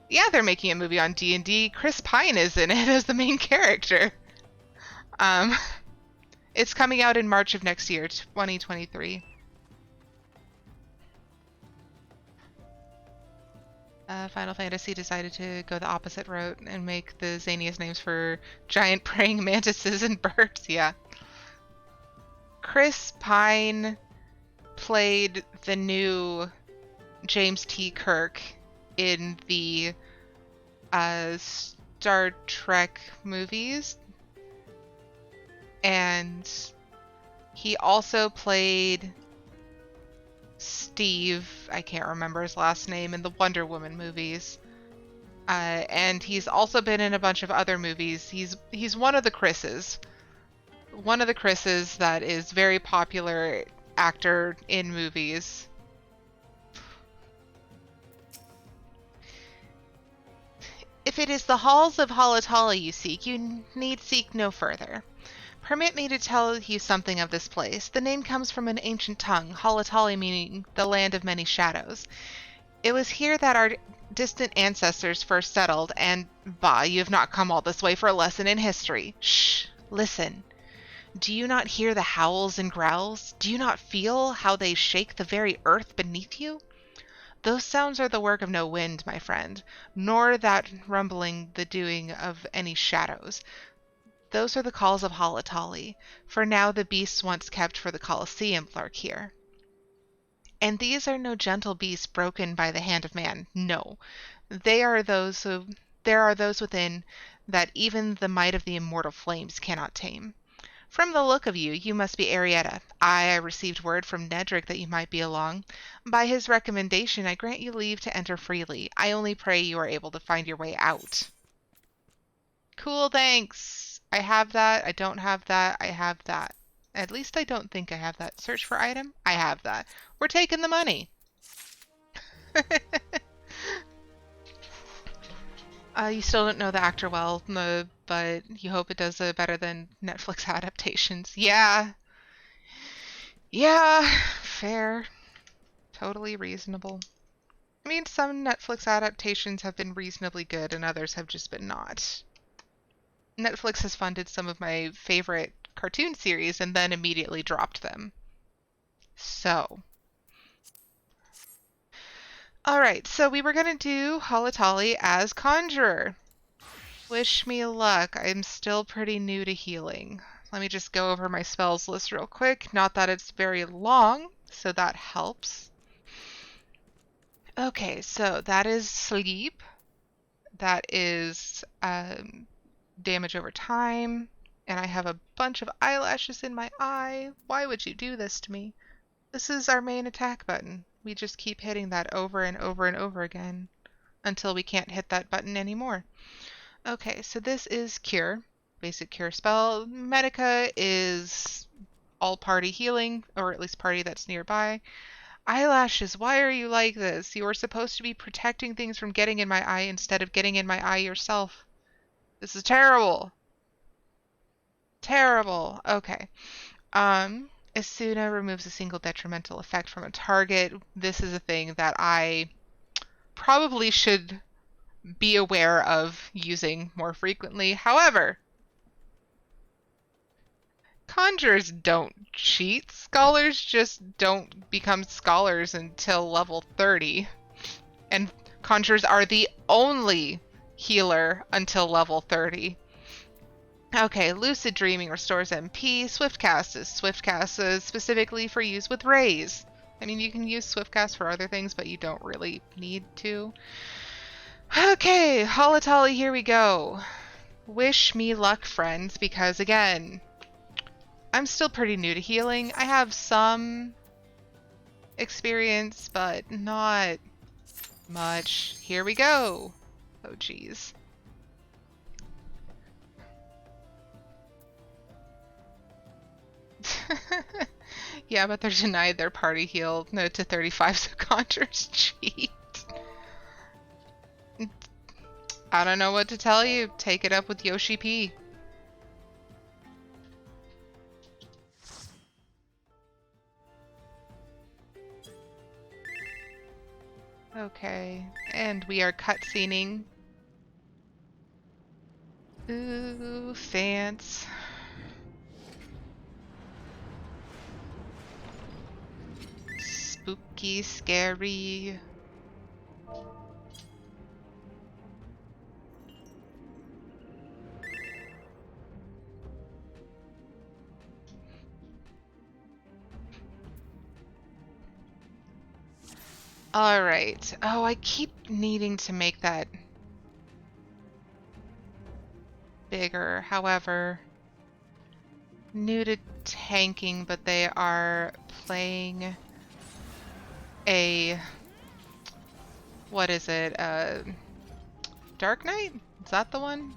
Yeah, they're making a movie on D&D. Chris Pine is in it as the main character. Um, it's coming out in March of next year, 2023. Final Fantasy decided to go the opposite route and make the zaniest names for giant praying mantises and birds. Yeah. Chris Pine played the new James T. Kirk in the Star Trek movies. And he also played Steve, I can't remember his last name, in the Wonder Woman movies. And he's also been in a bunch of other movies. He's one of the Chris's. One of the Chris's that is very popular actor in movies. If it is the halls of Halatali you seek, you need seek no further. Permit me to tell you something of this place. The name comes from an ancient tongue, Halatali meaning the land of many shadows. It was here that our distant ancestors first settled, and bah, you have not come all this way for a lesson in history. Shh, listen. Do you not hear the howls and growls? Do you not feel how they shake the very earth beneath you? Those sounds are the work of no wind, my friend, nor that rumbling the doing of any shadows. Those are the calls of Halatali, for now the beasts once kept for the Colosseum lurk here. And these are no gentle beasts broken by the hand of man, no. There are those within that even the might of the immortal flames cannot tame. From the look of you, you must be Arietta. I received word from Nedrick that you might be along. By his recommendation, I grant you leave to enter freely. I only pray you are able to find your way out. Cool, thanks. I have that. I don't have that. I have that. At least I don't think I have that. Search for item. I have that. We're taking the money. You still don't know the actor well, but you hope it does better than Netflix adaptations. Yeah. Yeah, fair. Totally reasonable. I mean, some Netflix adaptations have been reasonably good and others have just been not. Netflix has funded some of my favorite cartoon series and then immediately dropped them. So. Alright, so we were going to do Halatali as Conjurer. Wish me luck. I'm still pretty new to healing. Let me just go over my spells list real quick. Not that it's very long, so that helps. Okay, so that is sleep. That is damage over time. And I have a bunch of eyelashes in my eye. Why would you do this to me? This is our main attack button. We just keep hitting that over and over and over again until we can't hit that button anymore. Okay, so this is Cure. Basic Cure spell. Medica is all party healing, or at least party that's nearby. Eyelashes, why are you like this? You are supposed to be protecting things from getting in my eye instead of getting in my eye yourself. This is terrible. Terrible. Okay. Asuna removes a single detrimental effect from a target. This is a thing that I probably should be aware of using more frequently. However, conjurers don't cheat. Scholars just don't become scholars until level 30. And conjurers are the only healer until level 30. Okay, Lucid Dreaming restores MP. Swiftcast is specifically for use with rays. I mean, you can use Swiftcast for other things, but you don't really need to. Okay, Halatali, here we go. Wish me luck, friends, because again, I'm still pretty new to healing. I have some experience, but not much. Here we go. Oh, geez. Yeah, but they're denied their party heal to 35, so conjurers cheat. I don't know what to tell you. Take it up with Yoshi P. Okay, and we are cutscening. Ooh, fance. Spooky, scary. All right. Oh, I keep needing to make that bigger. However, new to tanking, but they are playing a, what is it? Dark Knight? Is that the one?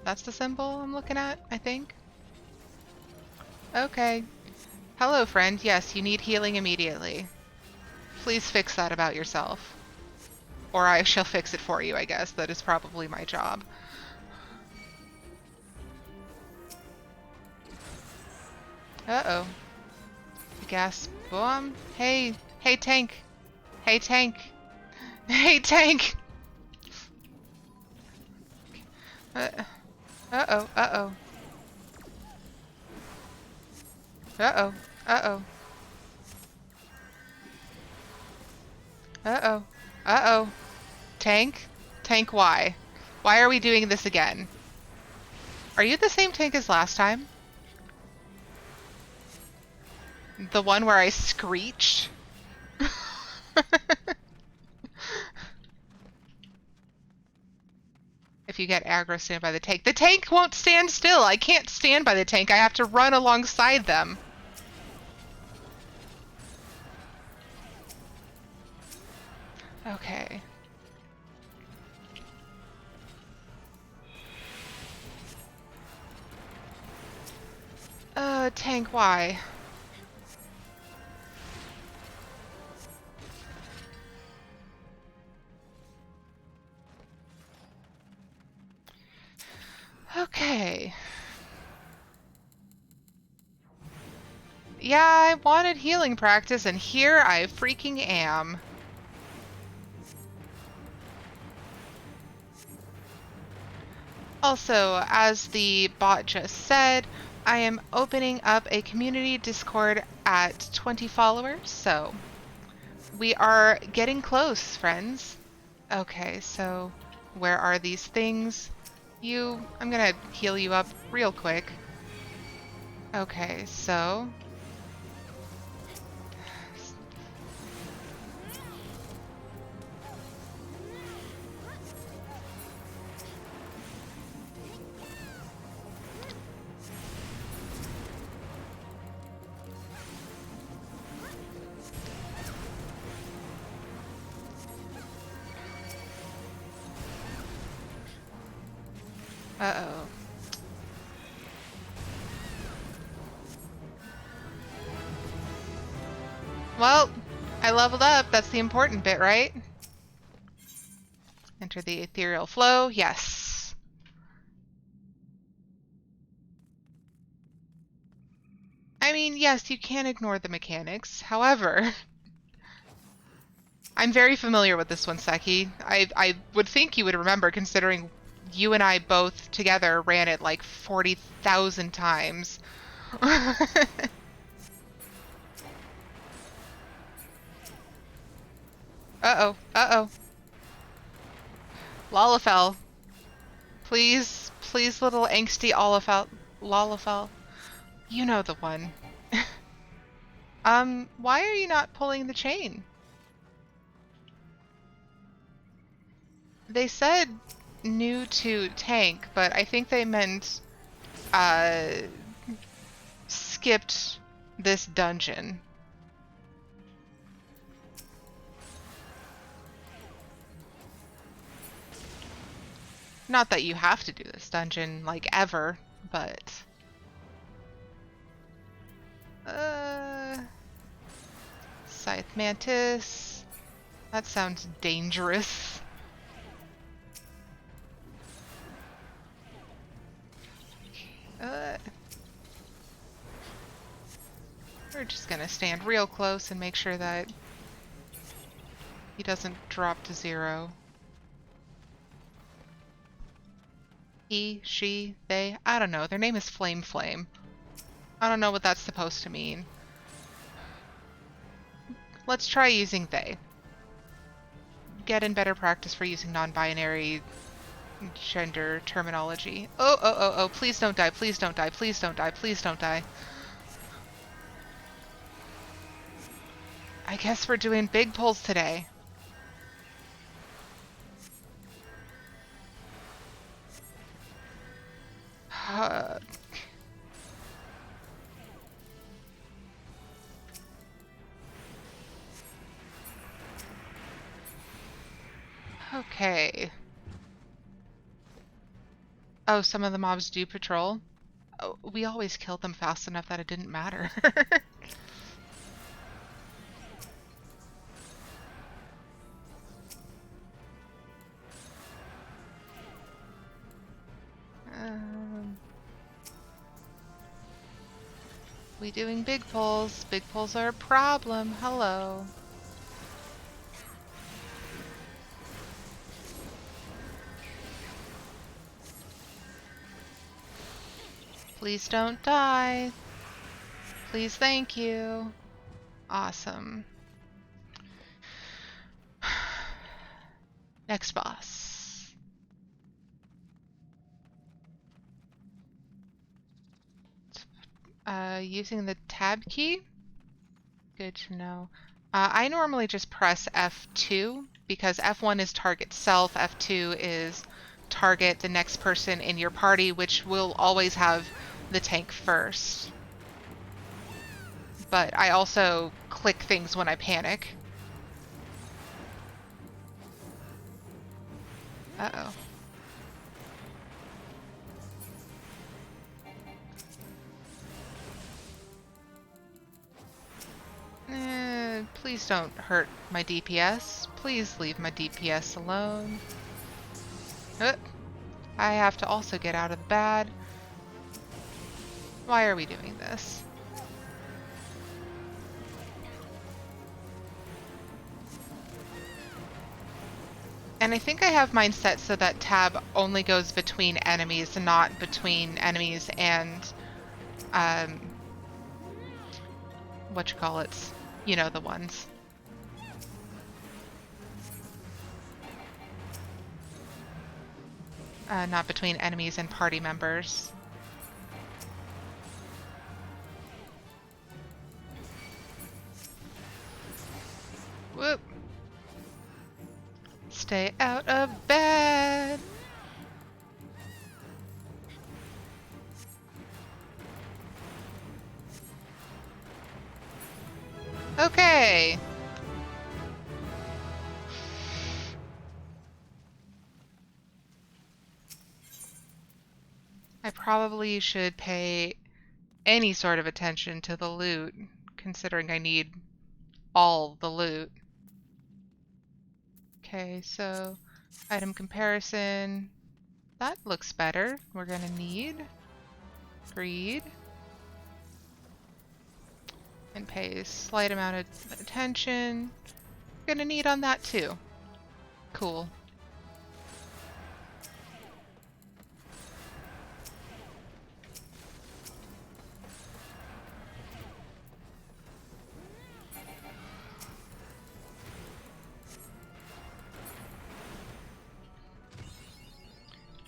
That's the symbol I'm looking at, I think. Okay. Hello, friend. Yes, you need healing immediately. Please fix that about yourself. Or I shall fix it for you, I guess. That is probably my job. Uh-oh. Gas bomb? Hey, hey, tank. Hey, tank. Hey, tank! Uh-oh, uh-oh. Uh-oh, uh-oh. Uh-oh, uh-oh. Tank? Tank, why? Why are we doing this again? Are you the same tank as last time? The one where I screeched? If you get aggro, stand by the tank. The tank won't stand still. I can't stand by the tank. I have to run alongside them. Okay. Tank, why? Okay. Yeah, I wanted healing practice, and here I freaking am. Also, as the bot just said, I am opening up a community Discord at 20 followers, so we are getting close, friends. Okay, so where are these things? I'm gonna heal you up real quick. Okay, so uh-oh. Well, I leveled up. That's the important bit, right? Enter the ethereal flow. Yes. I mean, yes, you can ignore the mechanics. However, I'm very familiar with this one, Seki. I would think you would remember, considering you and I both together ran it like 40,000 times. Uh-oh, uh-oh. Lalafell. Please, please, little angsty Lalafell. You know the one. Why are you not pulling the chain? They said new to tank, but I think they meant, uh, skipped this dungeon. Not that you have to do this dungeon, like, ever, but... Scythe Mantis. That sounds dangerous. We're just gonna stand real close and make sure that He doesn't drop to 0. He, she, they, I don't know. Their name is Flame Flame. I don't know what that's supposed to mean. Let's try using they. Get in better practice for using non-binary gender terminology. Oh, oh, oh, oh, please don't die, please don't die, please don't die, please don't die. I guess we're doing big pulls today. Okay. Oh, some of the mobs do patrol? Oh, we always killed them fast enough that it didn't matter. We doing big pulls. Big pulls are a problem. Hello. Please don't die. Please, thank you. Awesome. Next boss. Using the tab key? Good to know. I normally just press F2 because F1 is target self, F2 is target the next person in your party, which will always have the tank first. But I also click things when I panic. Uh-oh. Please don't hurt my DPS. Please leave my DPS alone. I have to also get out of the bad. Why are we doing this? And I think I have mine set so that tab only goes between enemies and not between enemies and whatchamacallits. You know the ones. Not between enemies and party members. Whoop. Stay out of bed. Okay. I probably should pay any sort of attention to the loot, considering I need all the loot. Okay, so item comparison. That looks better. We're gonna need greed. And pay a slight amount of attention. Gonna need on that too. Cool.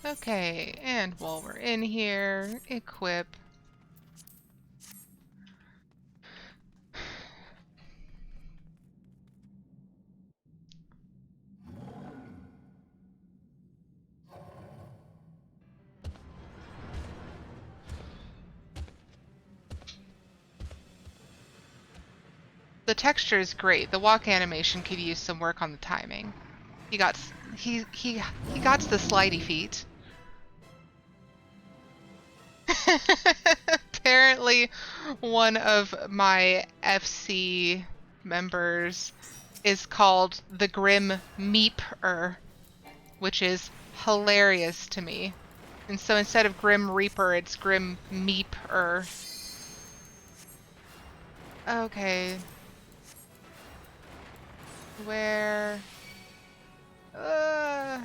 Okay, and while we're in here, equip. The texture is great. The walk animation could use some work on the timing. He got the slidey feet. Apparently, one of my FC members is called the Grim Meeper, which is hilarious to me. And so instead of Grim Reaper, it's Grim Meeper. Okay. Where? Uh...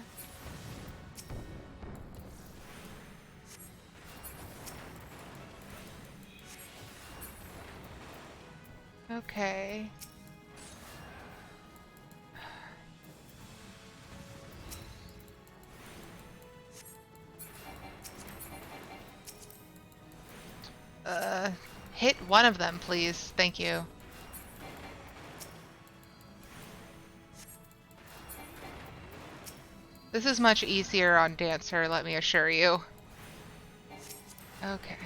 Okay. Hit one of them, please. Thank you. This is much easier on Dancer, let me assure you. Okay.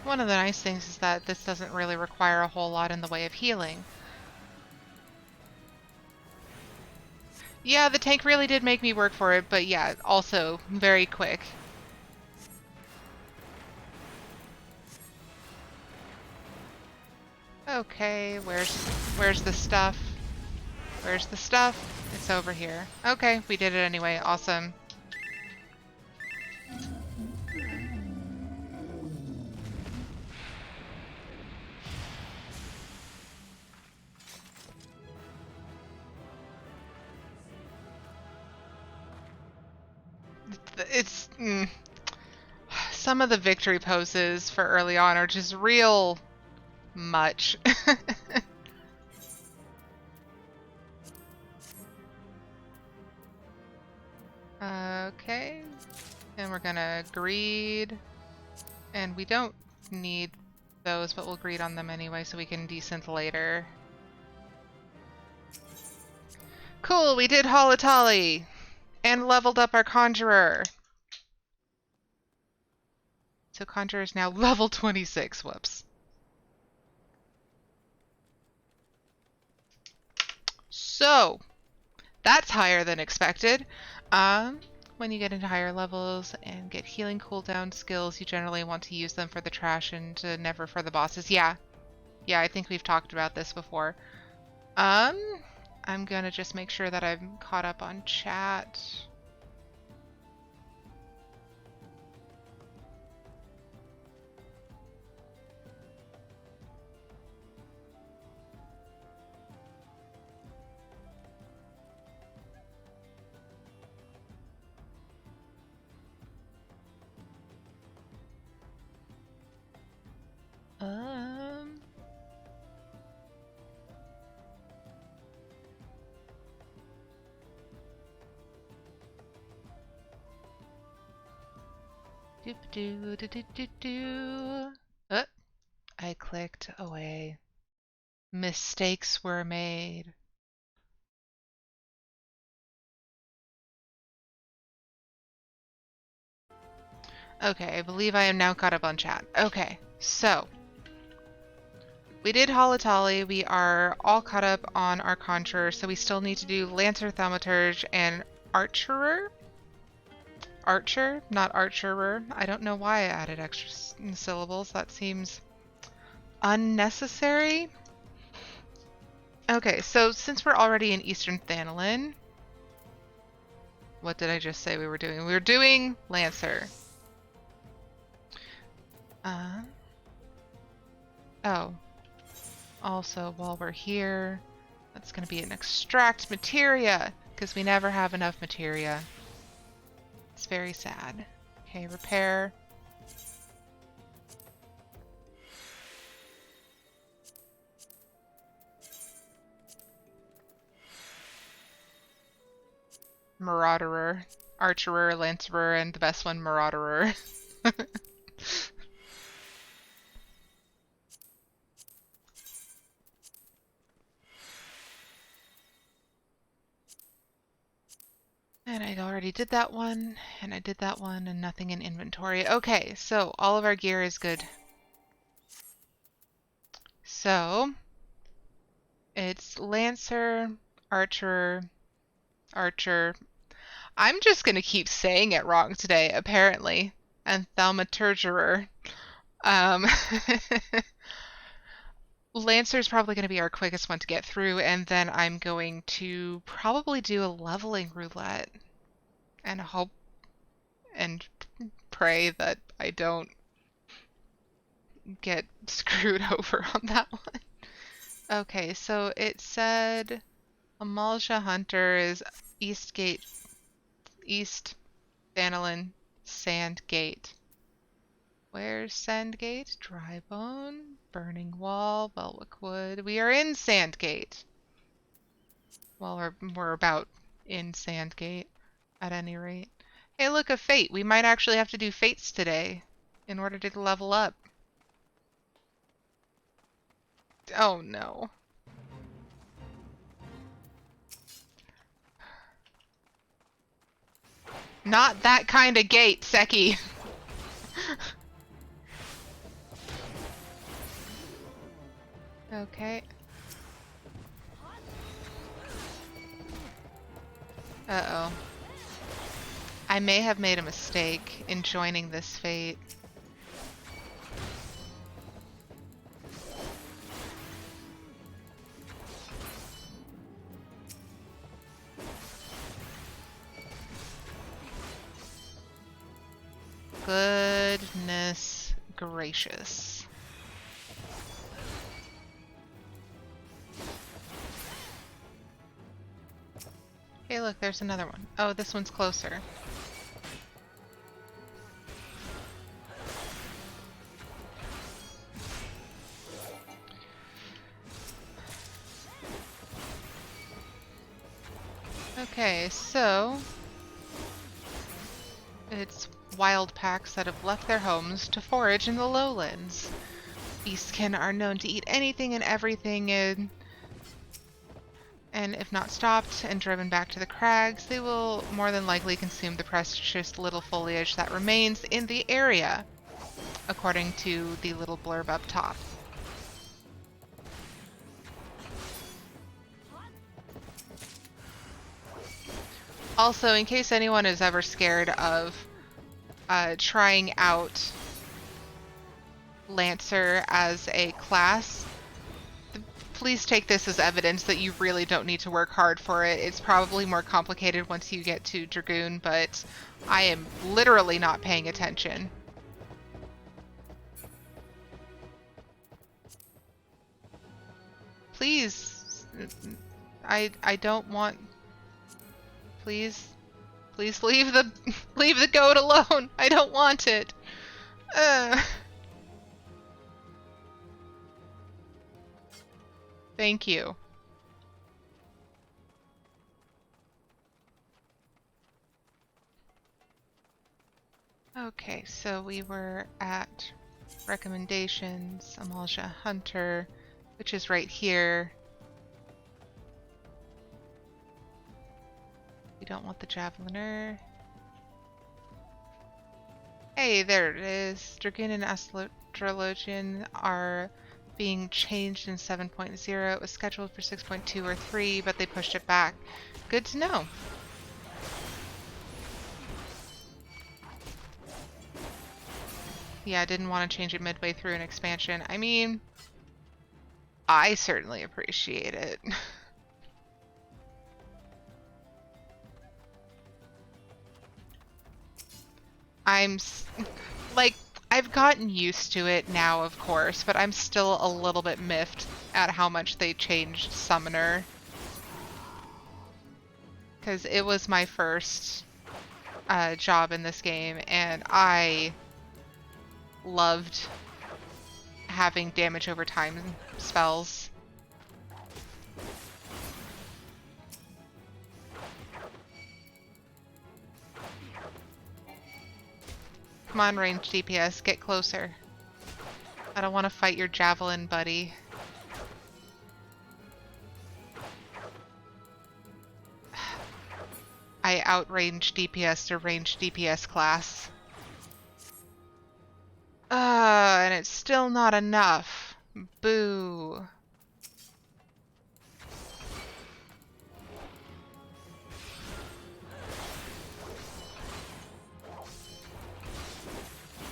One of the nice things is that this doesn't really require a whole lot in the way of healing. Yeah, the tank really did make me work for it, but yeah, also very quick. Okay, where's the stuff? Where's the stuff? It's over here. Okay, we did it anyway. Awesome. It's some of the victory poses for early on are just real much. Okay, and we're gonna greed, and we don't need those, but we'll greed on them anyway so we can desynth later. Cool, we did Halatali and leveled up our Conjurer. So Conjurer is now level 26, whoops. So, that's higher than expected. When you get into higher levels and get healing cooldown skills, you generally want to use them for the trash and never for the bosses. Yeah, I think we've talked about this before. I'm gonna just make sure that I'm caught up on chat. I clicked away. Mistakes were made. Okay, I believe I am now caught up on chat. Okay, so we did Halatali. We are all caught up on our Conjurer, so we still need to do Lancer, Thaumaturge, and Archerer? Archer, not Archerer. I don't know why I added extra syllables. That seems unnecessary. Okay, so since we're already in Eastern Thanalin, what did I just say we were doing? We were doing Lancer. Oh. Also, while we're here, that's going to be an extract materia, because we never have enough materia. It's very sad. Okay, repair. Marauderer. Archerer, Lancerer, and the best one, Marauderer. And I already did that one, and I did that one, and nothing in inventory. Okay, so all of our gear is good. So, it's Lancer, Archer, Archer. I'm just gonna keep saying it wrong today, apparently. And Thaumaturgerer. Lancer's probably going to be our quickest one to get through, and then I'm going to probably do a leveling roulette and hope and pray that I don't get screwed over on that one. Okay, so it said Amalja Hunter is East Gate, East Danilin, Sandgate. Where's Sandgate? Drybone, Burning Wall, Belwick Wood. We are in Sandgate. Well, we're about in Sandgate, at any rate. Hey, look, a fate. We might actually have to do fates today in order to level up. Oh no. Not that kind of gate, Seki. Okay. Uh-oh. I may have made a mistake in joining this fate. Goodness gracious. Hey, look, there's another one. Oh, this one's closer. Okay, so it's wild packs that have left their homes to forage in the lowlands. Beastkin are known to eat anything and everything, and if not stopped and driven back to the crags, they will more than likely consume the precious little foliage that remains in the area, according to the little blurb up top. Also, in case anyone is ever scared of trying out Lancer as a class, please take this as evidence that you really don't need to work hard for it. It's probably more complicated once you get to Dragoon, but I am literally not paying attention. Please, I don't want. Please leave the goat alone. I don't want it. Thank you. Okay, so we were at recommendations, Amalja Hunter, which is right here. We don't want the Javeliner. Hey, there it is. Dragoon and Astrologian are being changed in 7.0. It was scheduled for 6.2 or 3, but they pushed it back. Good to know. Yeah, I didn't want to change it midway through an expansion. I mean, I certainly appreciate it. I've gotten used to it now, of course, but I'm still a little bit miffed at how much they changed Summoner. Because it was my first job in this game, and I loved having damage over time spells. Come on, ranged DPS, get closer. I don't want to fight your javelin, buddy. I outrange DPS to range DPS class. And it's still not enough. Boo.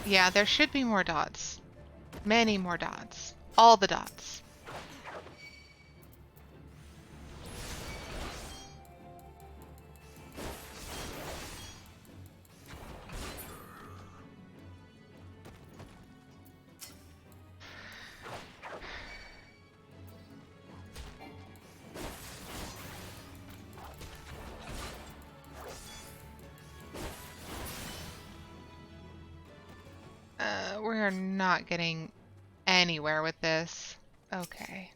Yeah, there should be more dots. Many more dots. All the dots. We're not getting anywhere with this. Okay.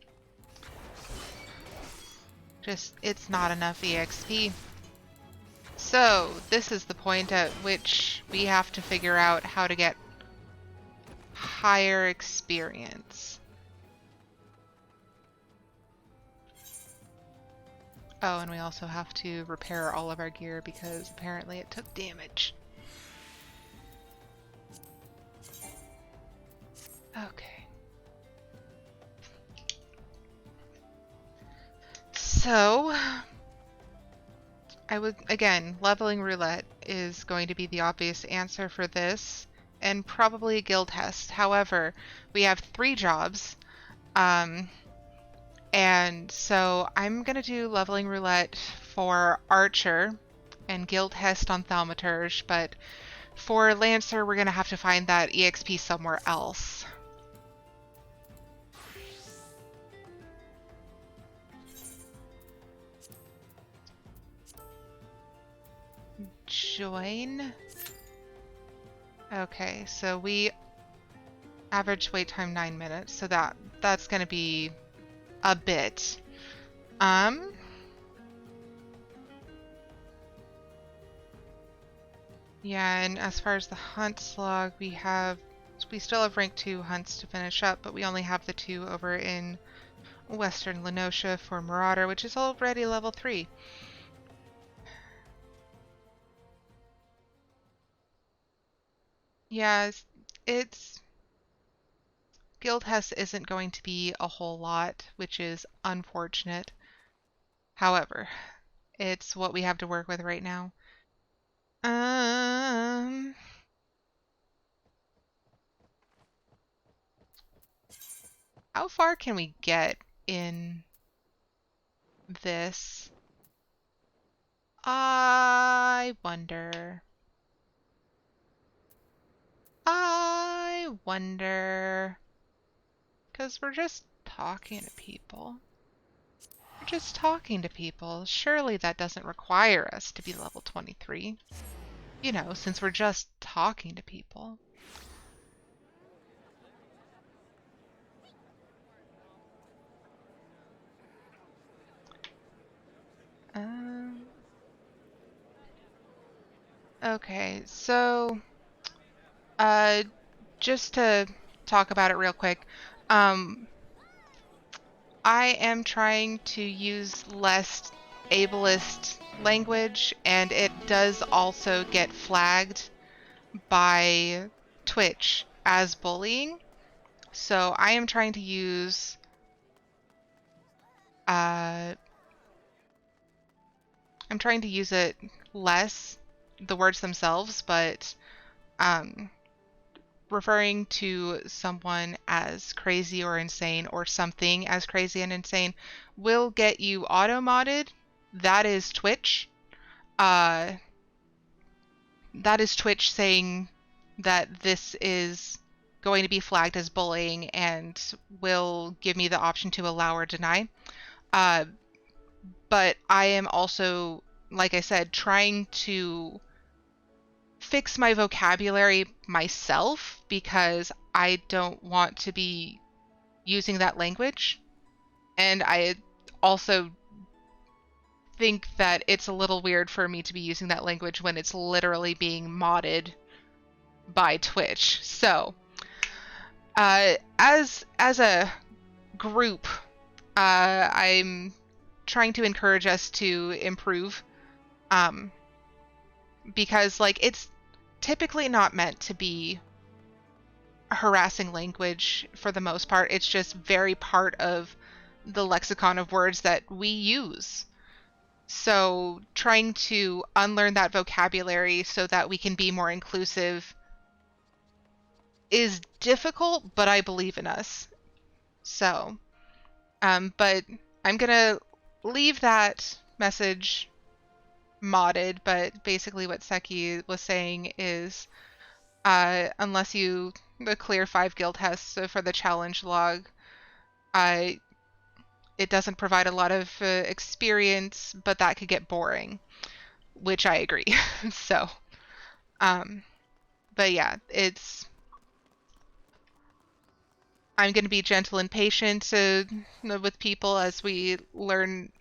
Just, it's not enough EXP. So, this is the point at which we have to figure out how to get higher experience. Oh, and we also have to repair all of our gear because apparently it took damage. Okay. So, I would, again, leveling roulette is going to be the obvious answer for this, and probably a guild test. However, we have 3 jobs, and so I'm going to do leveling roulette for Archer and guild test on Thaumaturge, but for Lancer, we're going to have to find that EXP somewhere else. Join. Okay, so we average wait time 9 minutes, so that's going to be a bit. Yeah, and as far as the hunts log, we still have rank 2 hunts to finish up, but we only have the 2 over in Western Lenosha for Marauder, which is already level 3. Yeah, it's Guild Hess isn't going to be a whole lot, which is unfortunate. However, it's what we have to work with right now. How far can we get in this? I wonder. Because we're just talking to people. We're just talking to people. Surely that doesn't require us to be level 23. You know, since we're just talking to people. Okay, so just to talk about it real quick, I am trying to use less ableist language, and it does also get flagged by Twitch as bullying. So I am trying to use it less, the words themselves, but referring to someone as crazy or insane or something as crazy and insane will get you auto-modded. That is Twitch. That is Twitch saying that this is going to be flagged as bullying and will give me the option to allow or deny. But I am also, like I said, trying to fix my vocabulary myself because I don't want to be using that language. And I also think that it's a little weird for me to be using that language when it's literally being modded by Twitch. So, as a group, I'm trying to encourage us to improve, because like it's typically not meant to be a harassing language for the most part. It's just very part of the lexicon of words that we use. So trying to unlearn that vocabulary so that we can be more inclusive is difficult, but I believe in us. So, but I'm gonna leave that message modded, but basically what Seki was saying is, unless you clear 5 guild tests for the challenge log, it doesn't provide a lot of experience, but that could get boring, which I agree. So, but yeah, it's I'm going to be gentle and patient with people as we learn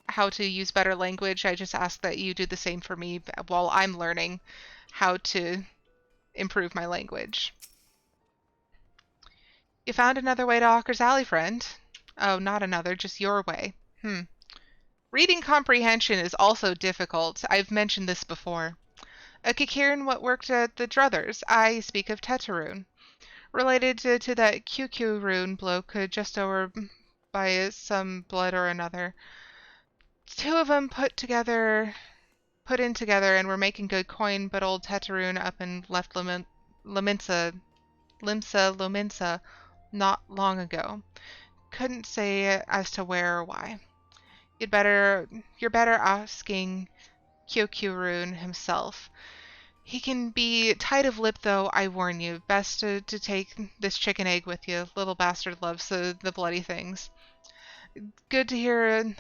how to use better language. I just ask that you do the same for me while I'm learning how to improve my language. You found another way to Hawker's Alley, friend. Oh, not another, just your way. Reading comprehension is also difficult. I've mentioned this before. A Kikirin what worked at the Druthers. I speak of Tetarune. Related to that QQ rune bloke just over by some blood or another. Two of them put in together, and were making good coin, but old Tetarune up and left Limsa not long ago. Couldn't say as to where or why. You're better asking Kyokurun himself. He can be tight of lip, though, I warn you. Best to take this chicken egg with you. Little bastard loves the bloody things. Good to hear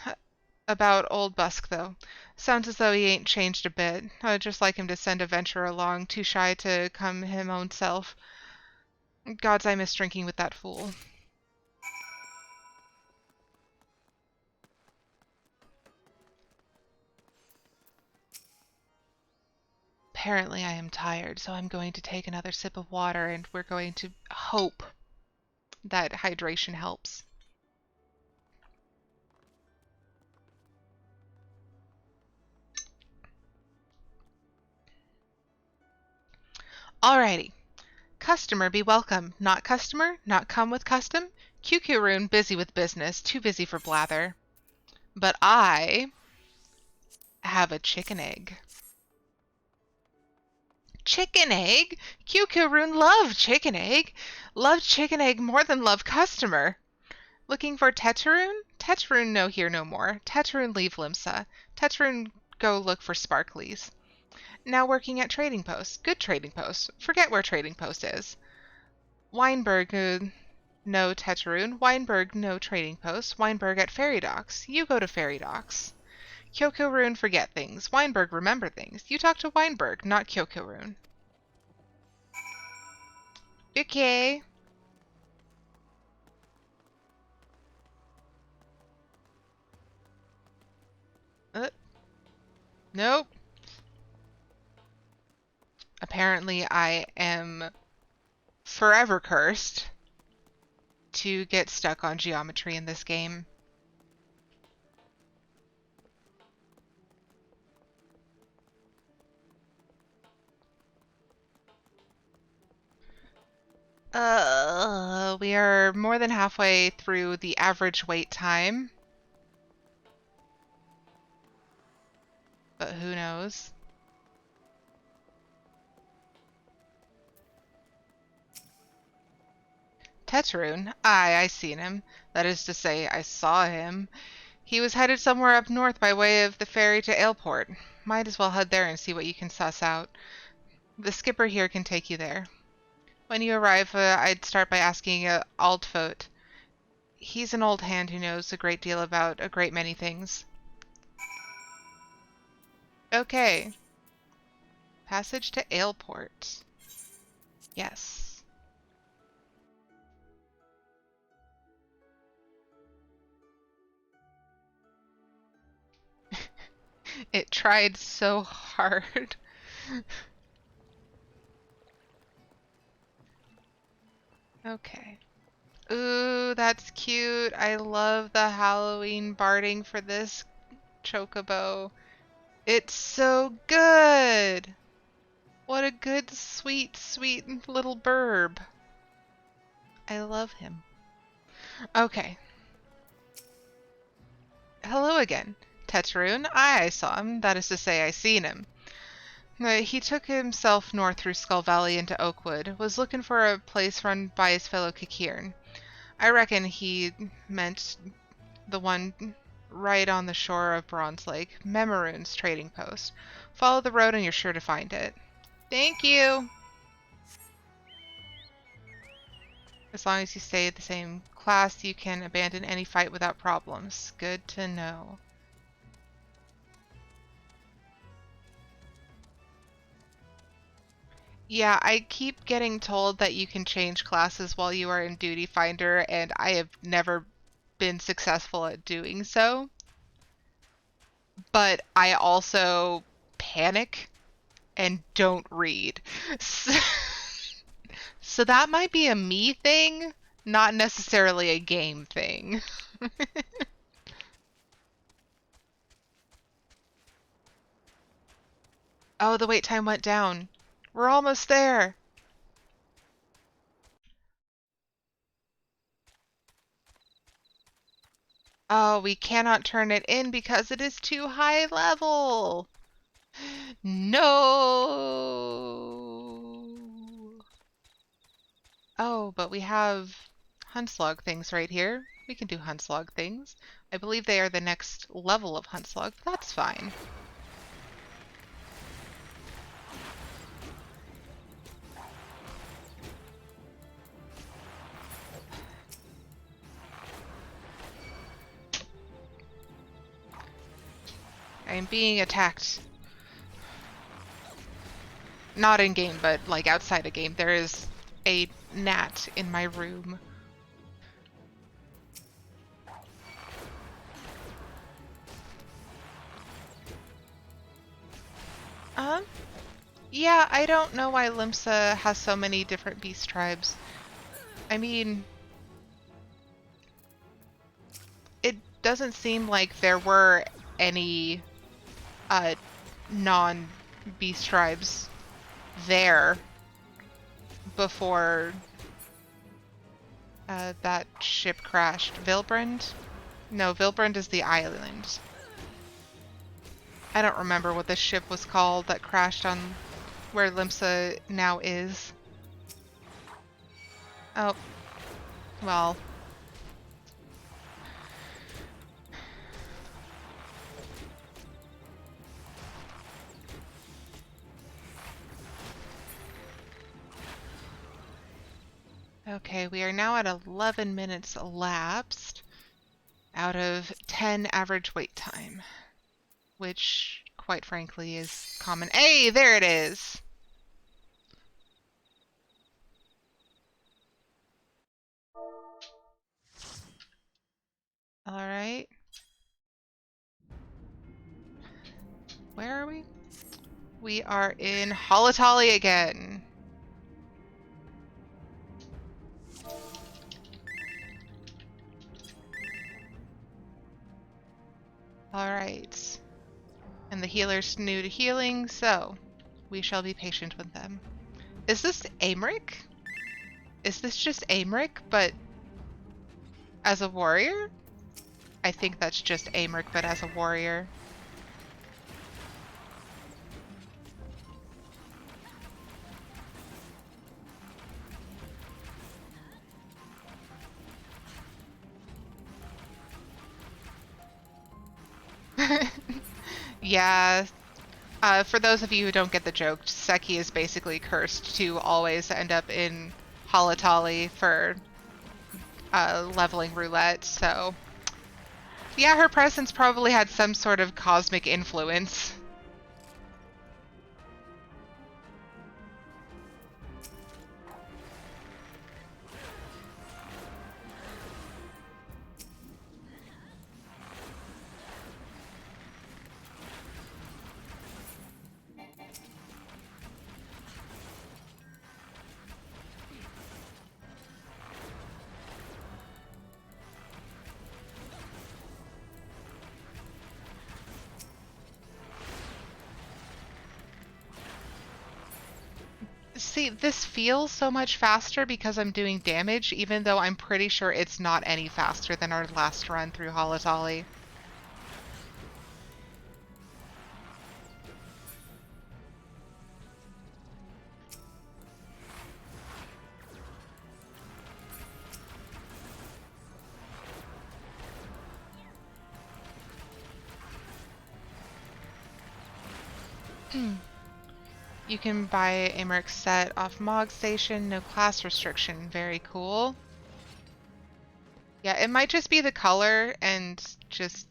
about old Busk, though. Sounds as though he ain't changed a bit. I'd just like him to send a venture along, too shy to come him own self. Gods, I miss drinking with that fool. Apparently I am tired, so I'm going to take another sip of water, and we're going to hope that hydration helps. Alrighty. Customer be welcome. Not customer, not come with custom. QQ busy with business, too busy for blather. But I have a chicken egg. Chicken egg? QQ love chicken egg. Love chicken egg more than love customer. Looking for Tetarune? Tetarune no here no more. Tetarune leave Limsa. Tetarune go look for Sparklies. Now working at Trading Post. Good Trading Post. Forget where Trading Post is. Weinberg, no Tetarune. Weinberg, no Trading Post. Weinberg at Ferry Docks. You go to Ferry Docks. Kyokurun forget things. Weinberg remember things. You talk to Weinberg, not Kyokurun. Okay. Nope. Apparently I am forever cursed to get stuck on geometry in this game. We are more than halfway through the average wait time. But who knows? Tetarune? Aye, I seen him. That is to say, I saw him. He was headed somewhere up north by way of the ferry to Aleport. Might as well head there and see what you can suss out. The skipper here can take you there. When you arrive, I'd start by asking Altfoot. He's an old hand who knows a great deal about a great many things. Okay. Passage to Aleport. Yes. It tried so hard. Okay. Ooh, that's cute. I love the Halloween barding for this chocobo. It's so good. What a good, sweet, sweet little burb. I love him. Okay. Hello again. Tetarune? I saw him. That is to say, I seen him. He took himself north through Skull Valley into Oakwood. Was looking for a place run by his fellow Kikirin. I reckon he meant the one right on the shore of Bronze Lake, Memorune's trading post. Follow the road and you're sure to find it. Thank you! As long as you stay at the same class, you can abandon any fight without problems. Good to know. Yeah, I keep getting told that you can change classes while you are in Duty Finder, and I have never been successful at doing so. But I also panic and don't read. So, so that might be a me thing, not necessarily a game thing. Oh, the wait time went down. We're almost there. Oh, we cannot turn it in because it is too high level. No. Oh, but we have Huntslug things right here. We can do Huntslug things. I believe they are the next level of Huntslug. That's fine. I am being attacked. Not in game, but like outside a game. There is a gnat in my room. Um, yeah, I don't know why Limsa has so many different beast tribes. I mean, it doesn't seem like there were any uh, non-beast tribes there before that ship crashed. Vilbrand? No, Vilbrand is the island. I don't remember what the ship was called that crashed on where Limsa now is. Oh, well. Okay, we are now at 11 minutes elapsed out of 10 average wait time, which, quite frankly, is common. Hey, there it is! Alright. Where are we? We are in Halatali again. Alright. And the healer's new to healing, so we shall be patient with them. Is this Amric? Is this just Amric, but as a warrior? I think that's just Amric, but as a warrior. Yeah. For those of you who don't get the joke, Seki is basically cursed to always end up in Halatali for leveling roulette, so... Yeah, her presence probably had some sort of cosmic influence. See, this feels so much faster because I'm doing damage, even though I'm pretty sure it's not any faster than our last run through Halatali. You can buy a Merc set off Mog Station, no class restriction. Very cool. Yeah, it might just be the color and just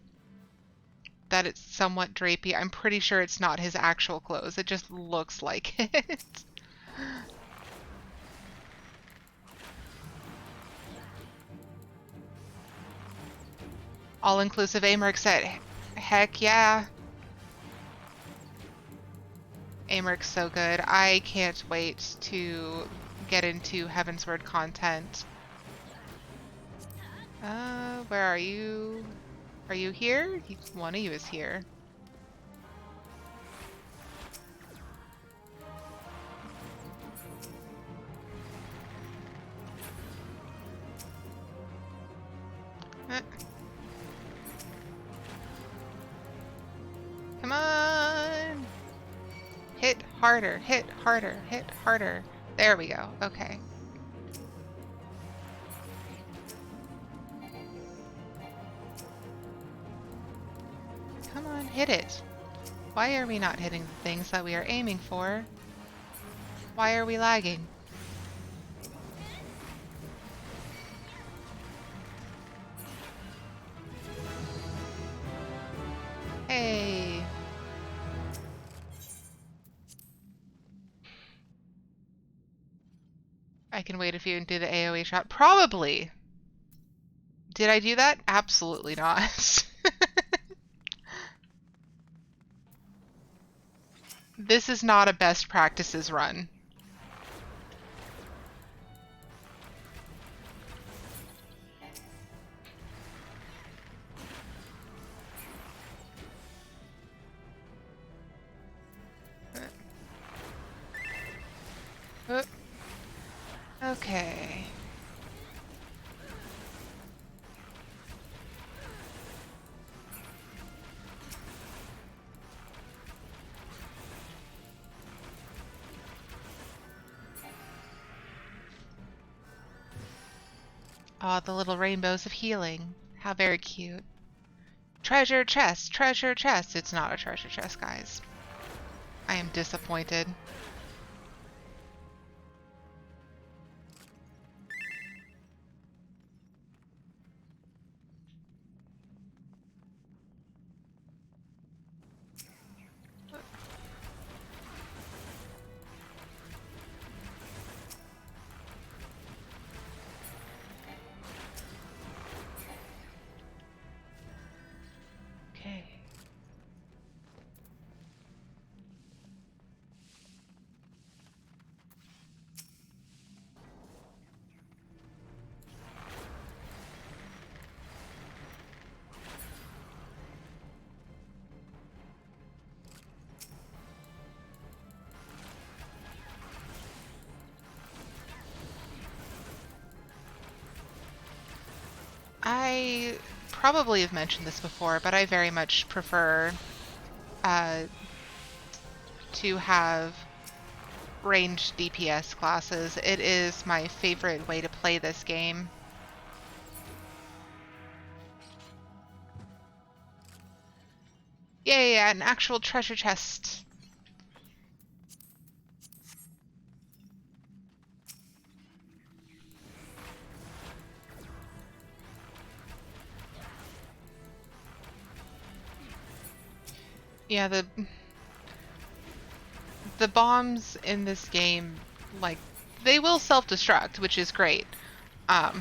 that it's somewhat drapey. I'm pretty sure it's not his actual clothes. It just looks like it. All-inclusive Amherst set. Heck yeah. Amherst's so good. I can't wait to get into Heavensward content. Where are you? Are you here? One of you is here. Come on! Hit harder, hit harder, hit harder. There we go. Okay. Come on, hit it. Why are we not hitting the things that we are aiming for? Why are we lagging? Hey! I can wait a few and do the AoE shot. Probably! Did I do that? Absolutely not. This is not a best practices run. Okay. Aw, the little rainbows of healing. How very cute. Treasure chest! Treasure chest! It's not a treasure chest, guys. I am disappointed. Okay. I probably have mentioned this before, but I very much prefer to have ranged DPS classes. It is my favorite way to play this game. Yeah, an actual treasure chest. Yeah, the bombs in this game, like, they will self-destruct, which is great. But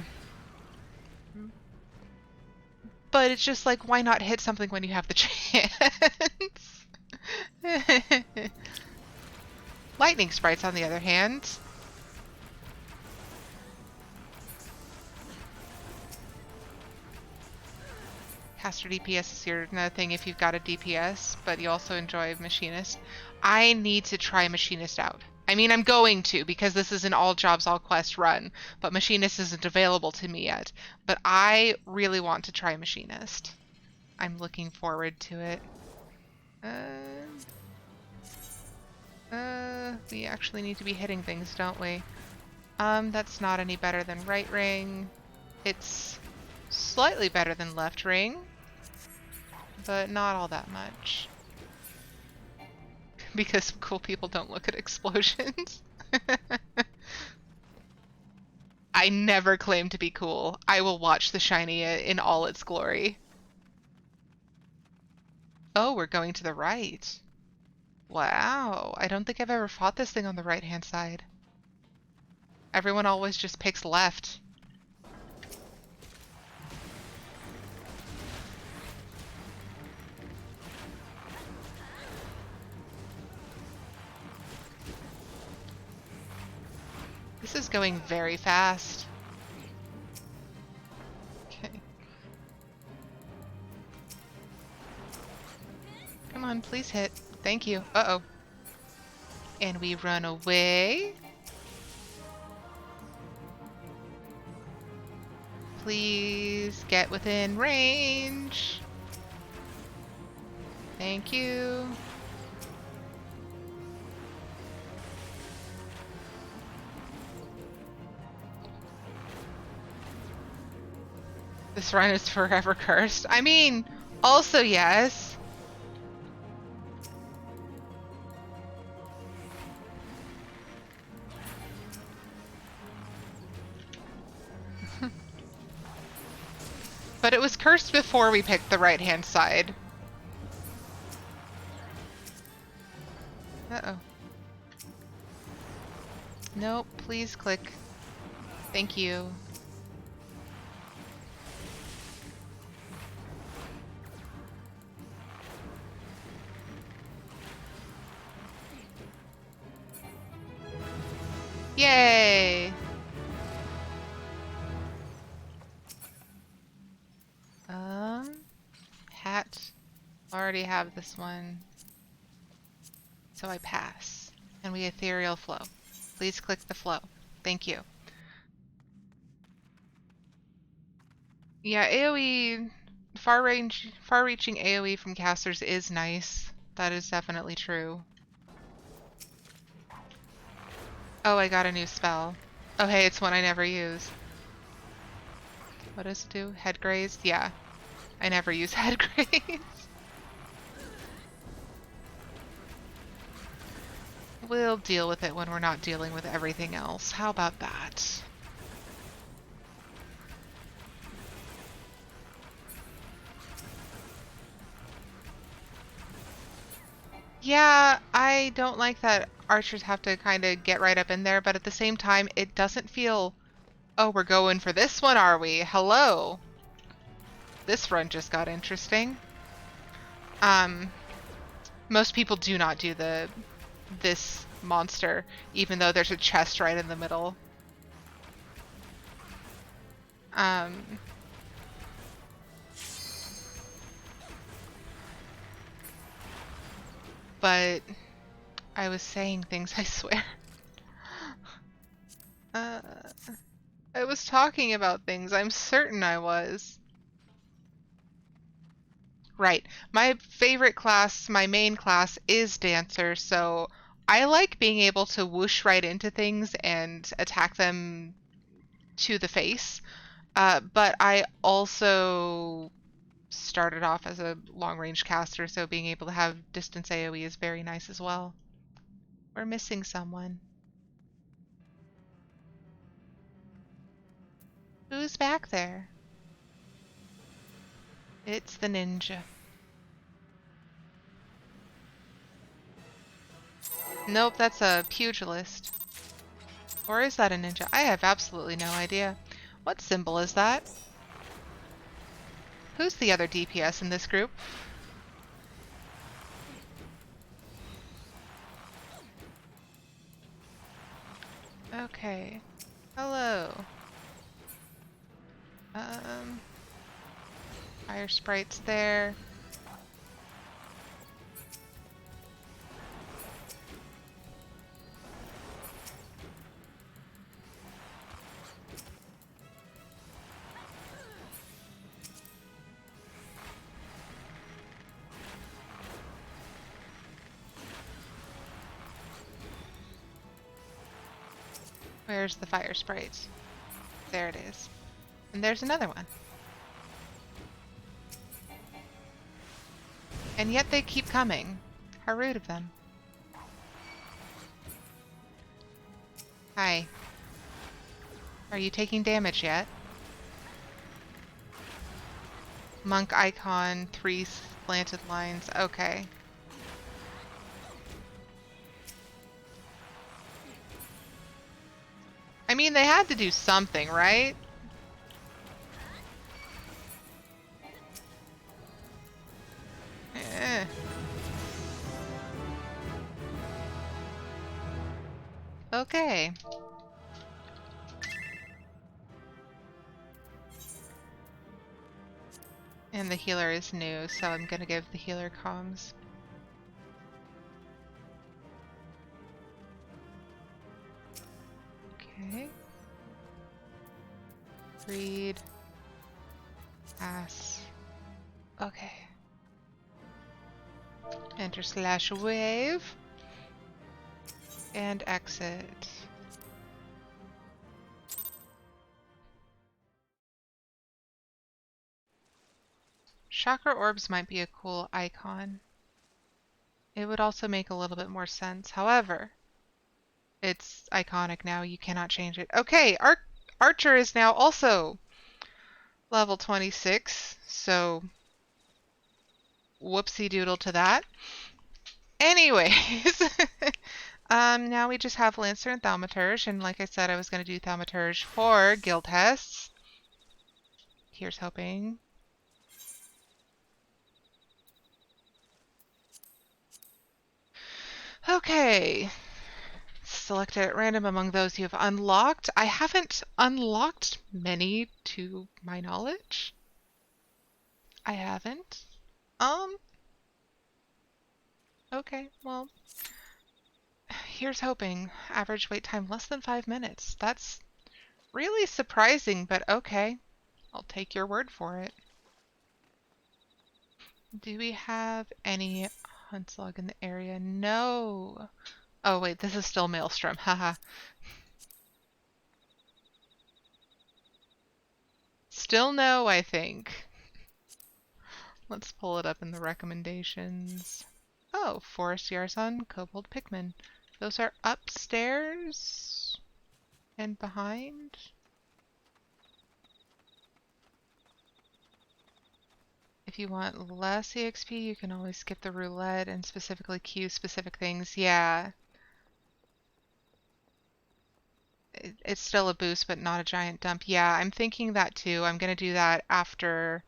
it's just like, why not hit something when you have the chance? Lightning sprites, on the other hand. Caster DPS is your another thing if you've got a DPS, but you also enjoy Machinist. I need to try Machinist out. I mean, I'm going to, because this is an all jobs, all quest run, but Machinist isn't available to me yet. But I really want to try Machinist. I'm looking forward to it. We actually need to be hitting things, don't we? That's not any better than right ring. It's slightly better than left ring, but not all that much. Because cool people don't look at explosions. I never claim to be cool. I will watch the shiny in all its glory. Oh, we're going to the right. Wow, I don't think I've ever fought this thing on the right-hand side. Everyone always just picks left. This is going very fast. Okay. Come on, please hit. Thank you. Uh-oh. And we run away. Please get within range. Thank you. This run is forever cursed. I mean, also yes. But it was cursed before we picked the right-hand side. Uh-oh. Nope, please click. Thank you. Yay! Hat. Already have this one. So I pass. And we ethereal flow. Please click the flow. Thank you. Yeah, AoE, far-reaching AoE from casters is nice. That is definitely true. Oh, I got a new spell. Oh, hey, it's one I never use. What does it do? Head grazed? Yeah. I never use head grazed. We'll deal with it when we're not dealing with everything else. How about that? Yeah, I don't like that archers have to kind of get right up in there, but at the same time, it doesn't feel, oh, we're going for this one, are we? Hello. This run just got interesting. Most people do not do this monster, even though there's a chest right in the middle. But I was saying things, I swear. I was talking about things, I'm certain I was. Right. My favorite class, my main class, is Dancer, so I like being able to whoosh right into things and attack them to the face. But I also started off as a long-range caster, so being able to have distance AoE is very nice as well. We're missing someone. Who's back there? It's the ninja. Nope, that's a pugilist. Or is that a ninja? I have absolutely no idea. What symbol is that? Who's the other DPS in this group? Okay. Hello. Fire sprites there. Where's the fire sprite? There it is. And there's another one. And yet they keep coming. How rude of them. Hi. Are you taking damage yet? Monk icon, 3 slanted lines. Okay. mean, they had to do something, right? Eh. Okay. And the healer is new, so I'm gonna give the healer comms. Okay. Read. Pass. Okay. Enter slash wave. And exit. Chakra orbs might be a cool icon. It would also make a little bit more sense. However, it's iconic now. You cannot change it. Okay, Archer is now also level 26, so whoopsie doodle to that. Anyways, now we just have Lancer and Thaumaturge, and like I said, I was going to do Thaumaturge for guild tests. Here's hoping. Okay. Select at random among those you have unlocked. I haven't unlocked many to my knowledge. I haven't. Okay, well, here's hoping. Average wait time less than 5 minutes. That's really surprising, but okay. I'll take your word for it. Do we have any hunts log in the area? No. Oh wait, this is still Maelstrom. Haha. Still no, I think. Let's pull it up in the recommendations. Oh, Forest Yarzon, Kobold Pikmin. Those are upstairs and behind. If you want less EXP, you can always skip the roulette and specifically queue specific things. Yeah. It's still a boost, but not a giant dump. Yeah, I'm thinking that too. I'm going to do that after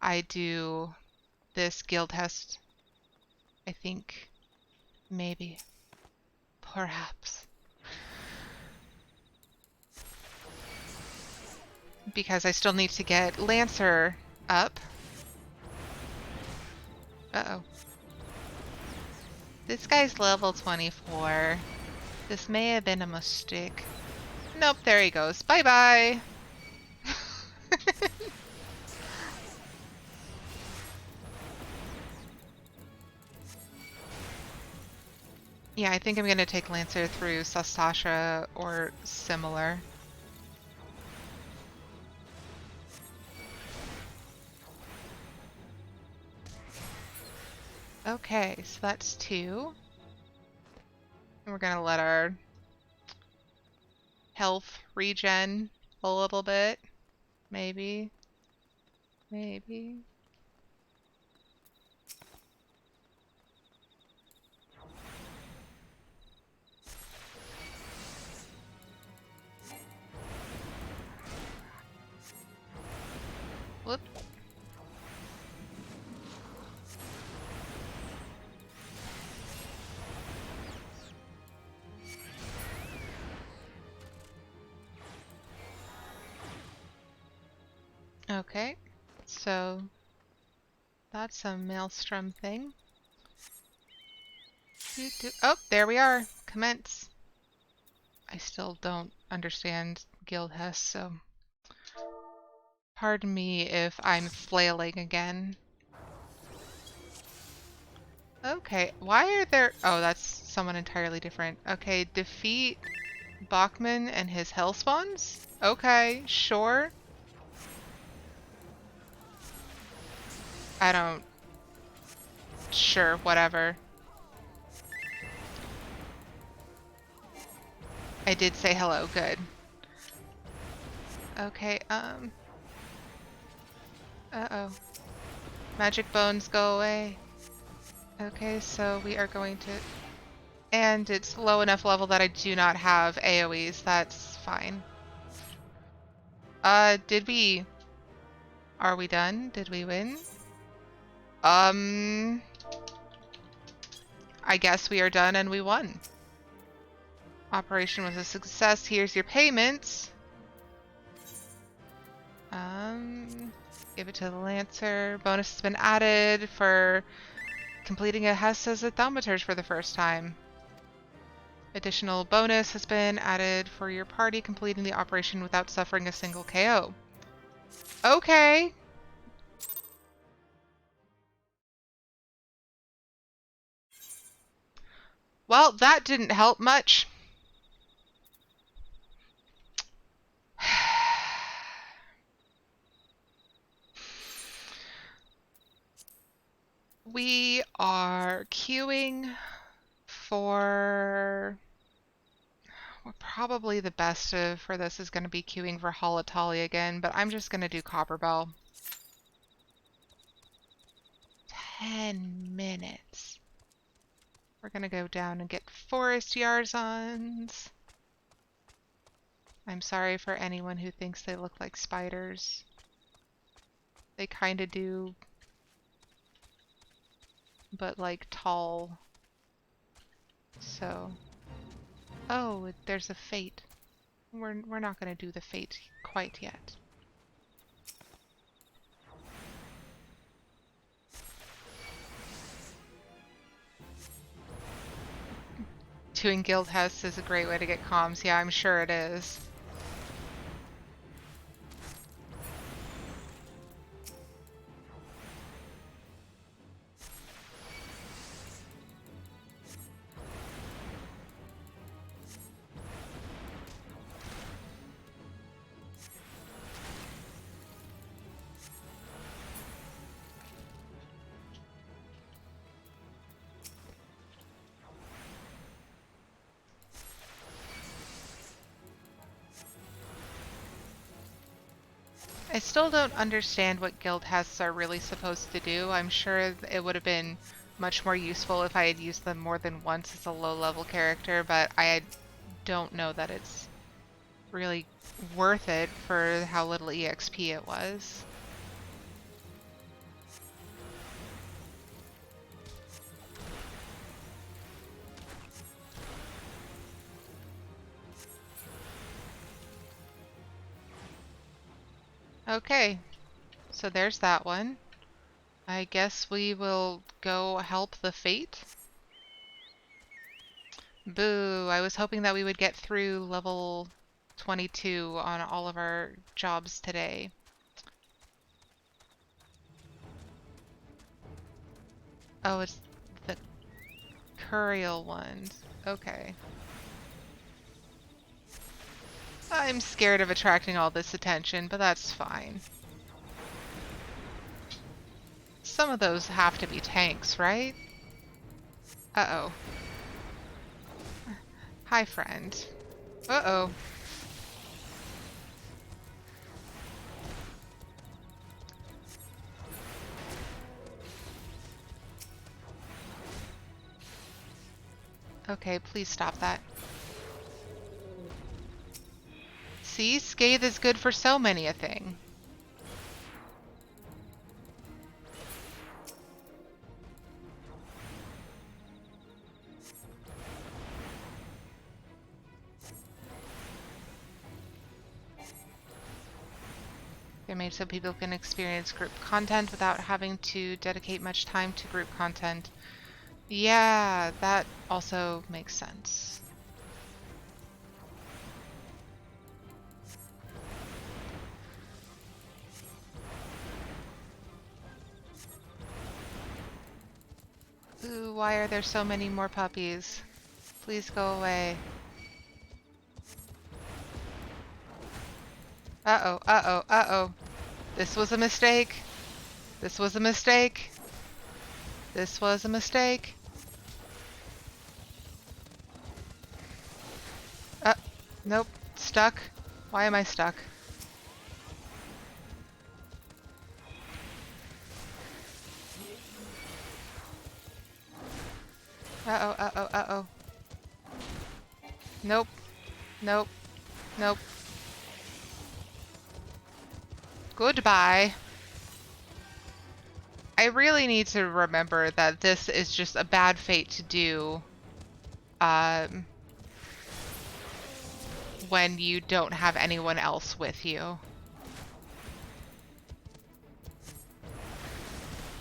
I do this guild test. I think. Maybe. Perhaps. Because I still need to get Lancer up. Uh-oh. This guy's level 24. This may have been a mistake. Nope, there he goes. Bye-bye! Yeah, I think I'm going to take Lancer through Sastasha or similar. Okay, so that's 2. And we're going to let our health regen a little bit. Maybe. Maybe. Whoop. Okay, so that's a Maelstrom thing. Oh, there we are. Commence. I still don't understand Guild Hess, so pardon me if I'm flailing again. Okay, why are there... Oh, that's someone entirely different. Okay, defeat Bachman and his Hellspawns? Okay, sure. I don't... Sure, whatever. I did say hello, good. Okay, uh-oh. Magic bones go away. Okay, so we are going to... And it's low enough level that I do not have AoEs. That's fine. Did we... Are we done? Did we win? I guess we are done and we won. Operation was a success. Here's your payments. Give it to the Lancer. Bonus has been added for completing a Hessa's thermometers for the first time. Additional bonus has been added for your party completing the operation without suffering a single KO. Okay. Well, that didn't help much. We are queuing for... Well, probably the best for this is going to be queuing for Halatali again, but I'm just going to do Copperbell. 10 minutes. We're going to go down and get Forest Yarzons. I'm sorry for anyone who thinks they look like spiders. They kind of do, but like tall. So, oh, there's a fate. We're not going to do the fate quite yet. Doing Guild House is a great way to get comms. Yeah, I'm sure it is. I still don't understand what guild hests are really supposed to do. I'm sure it would have been much more useful if I had used them more than once as a low-level character, but I don't know that it's really worth it for how little EXP it was. Okay, so there's that one. I guess we will go help the Fate. Boo, I was hoping that we would get through level 22 on all of our jobs today. Oh, it's the Curial ones. Okay. I'm scared of attracting all this attention, but that's fine. Some of those have to be tanks, right? Uh-oh. Hi, friend. Uh-oh. Okay, please stop that. See, Scathe is good for so many a thing. They're made so people can experience group content without having to dedicate much time to group content. Yeah, that also makes sense. Ooh, why are there so many more puppies? Please go away. Uh-oh, uh-oh, uh-oh. This was a mistake. This was a mistake. This was a mistake. Nope. Stuck. Why am I stuck? Uh-oh, uh-oh, uh-oh. Nope. Nope. Nope. Goodbye. I really need to remember that this is just a bad fate to do um, when you don't have anyone else with you.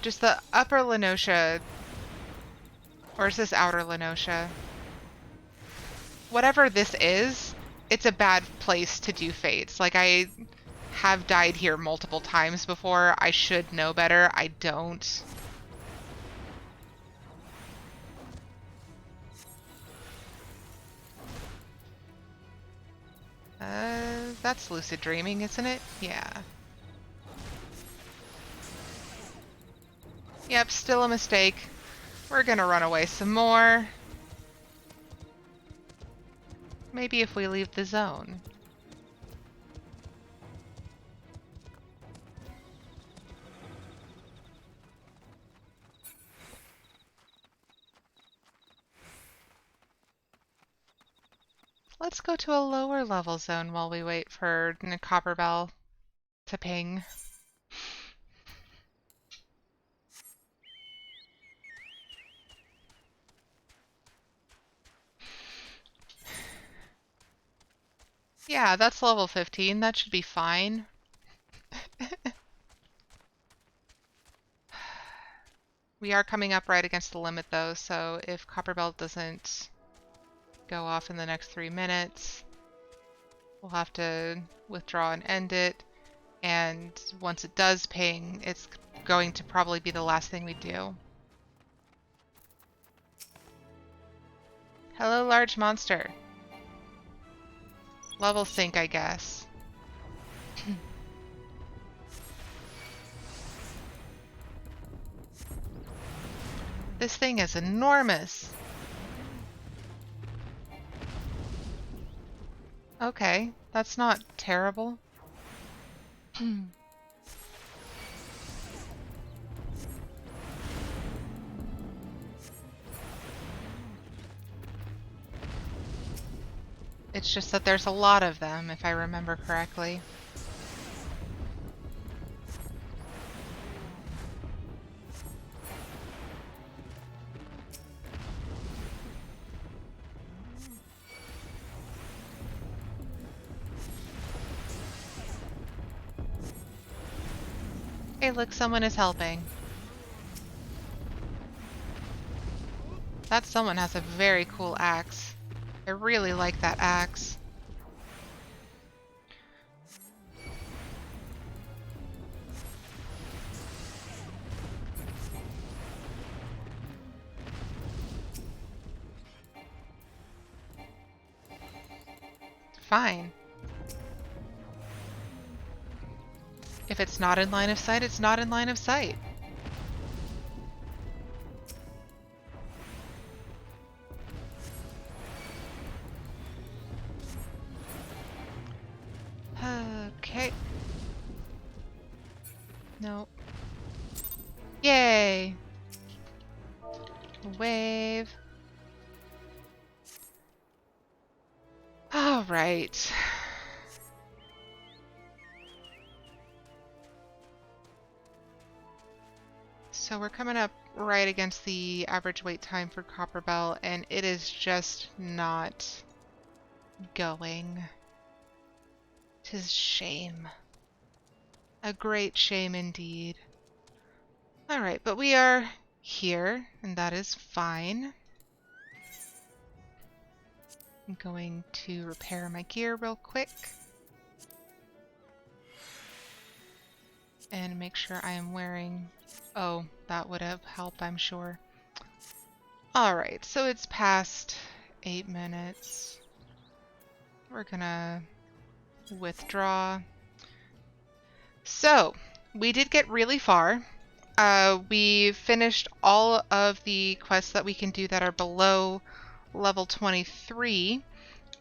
Just the upper Lenosha, or is this outer Lenosha? Whatever this is, it's a bad place to do fates. Like, I have died here multiple times before. I should know better. I don't. That's lucid dreaming, isn't it? Yeah. Yep, still a mistake. We're gonna run away some more. Maybe if we leave the zone. Let's go to a lower level zone while we wait for Copper Bell to ping. Yeah, that's level 15. That should be fine. We are coming up right against the limit though, so if Copper Bell doesn't go off in the next 3 minutes, we'll have to withdraw and end it. And once it does ping, it's going to probably be the last thing we do. Hello, large monster. Level sync, I guess. This thing is enormous. Okay, that's not terrible. It's just that there's a lot of them, if I remember correctly. Hey, look, someone is helping. That someone has a very cool axe. I really like that axe. Fine. If it's not in line of sight, it's not in line of sight. Okay. Nope. Yay! Wave. All right. So we're coming up right against the average wait time for Copper Bell, and it is just not going. 'Tis shame. A great shame indeed. Alright, but we are here, and that is fine. I'm going to repair my gear real quick. And make sure I am wearing... Oh, that would have helped, I'm sure. Alright, so it's past 8 minutes. We're gonna withdraw. So, we did get really far. We finished all of the quests that we can do that are below level 23,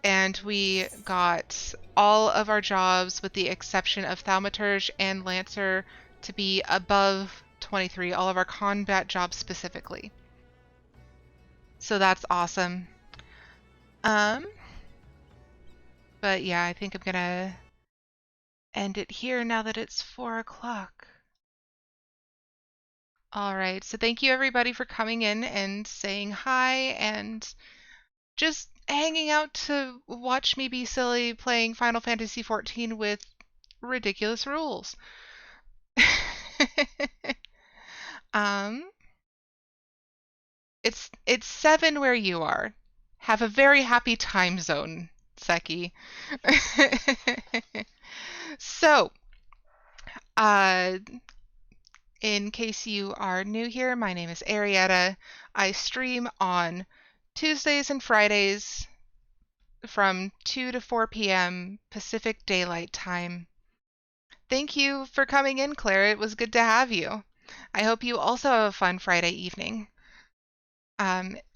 and we got all of our jobs with the exception of Thaumaturge and Lancer to be above 23, all of our combat jobs specifically. So that's awesome. But yeah, I think I'm gonna end it here now that it's 4 o'clock. All right, so thank you everybody for coming in and saying hi and just hanging out to watch me be silly playing Final Fantasy XIV with ridiculous rules. um, it's 7 where you are. Have a very happy time zone, Seki. So, uh, in case you are new here, my name is Arietta. I stream on Tuesdays and Fridays from 2 to 4 p.m. Pacific Daylight Time. Thank you for coming in, Claire. It was good to have you. I hope you also have a fun Friday evening.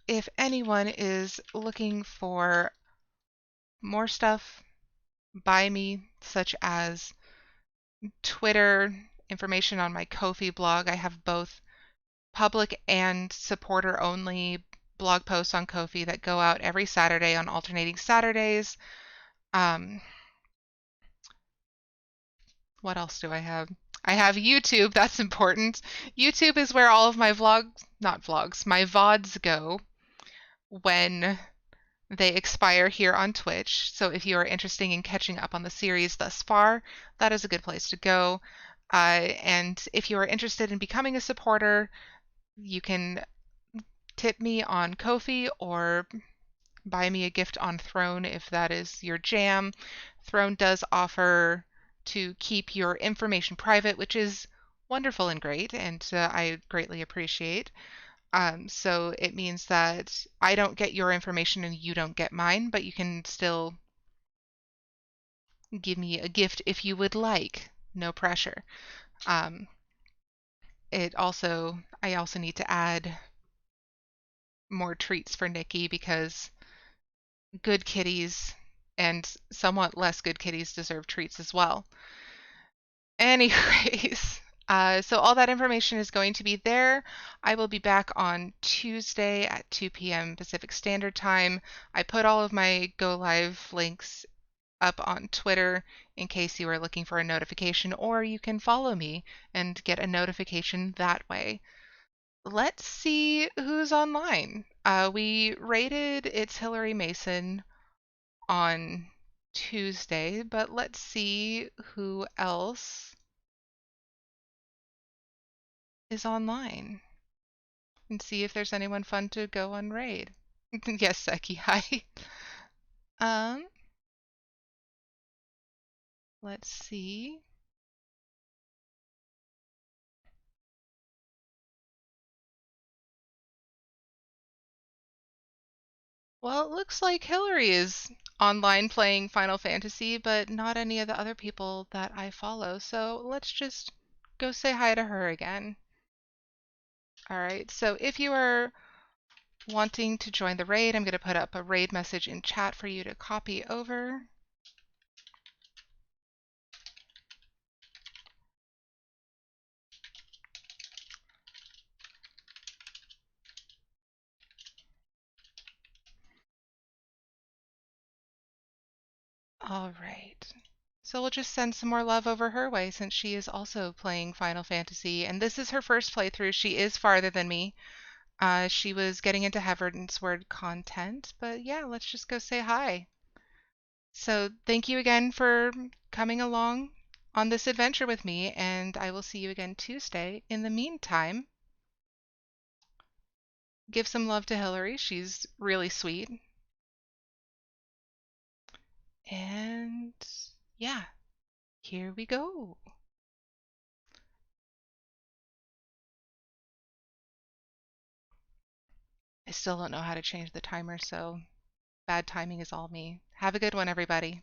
If anyone is looking for more stuff by me, such as Twitter, information on my Ko-fi blog, I have both public and supporter only blog posts on Ko-fi that go out every Saturday on alternating Saturdays. Um, what else do I have? I have YouTube, that's important. YouTube is where all of my not vlogs, my VODs go when they expire here on Twitch. So if you are interested in catching up on the series thus far, that is a good place to go. And if you are interested in becoming a supporter, you can tip me on Ko-fi or buy me a gift on Throne if that is your jam. Throne does offer to keep your information private, which is wonderful and great, and I greatly appreciate. So it means that I don't get your information and you don't get mine, but you can still give me a gift if you would like. No pressure. Um, I also need to add more treats for Nikki because good kitties and somewhat less good kitties deserve treats as well. Anyways, so all that information is going to be there. I will be back on Tuesday at 2 p.m. Pacific Standard Time. I put all of my go live links up on Twitter in case you are looking for a notification, or you can follow me and get a notification that way. Let's see who's online. We rated It's Hillary Mason on Tuesday, but let's see who else is online and see if there's anyone fun to go on raid. Yes, Seki, hi. Um, let's see. Well, it looks like Hillary is online playing Final Fantasy, but not any of the other people that I follow. So let's just go say hi to her again. All right, so if you are wanting to join the raid, I'm going to put up a raid message in chat for you to copy over. All right. So we'll just send some more love over her way since she is also playing Final Fantasy, and this is her first playthrough. She is farther than me. She was getting into Heavensward content, but yeah, let's just go say hi. So thank you again for coming along on this adventure with me, and I will see you again Tuesday. In the meantime, give some love to Hillary. She's really sweet. And yeah, here we go. I still don't know how to change the timer, so bad timing is all me. Have a good one, everybody.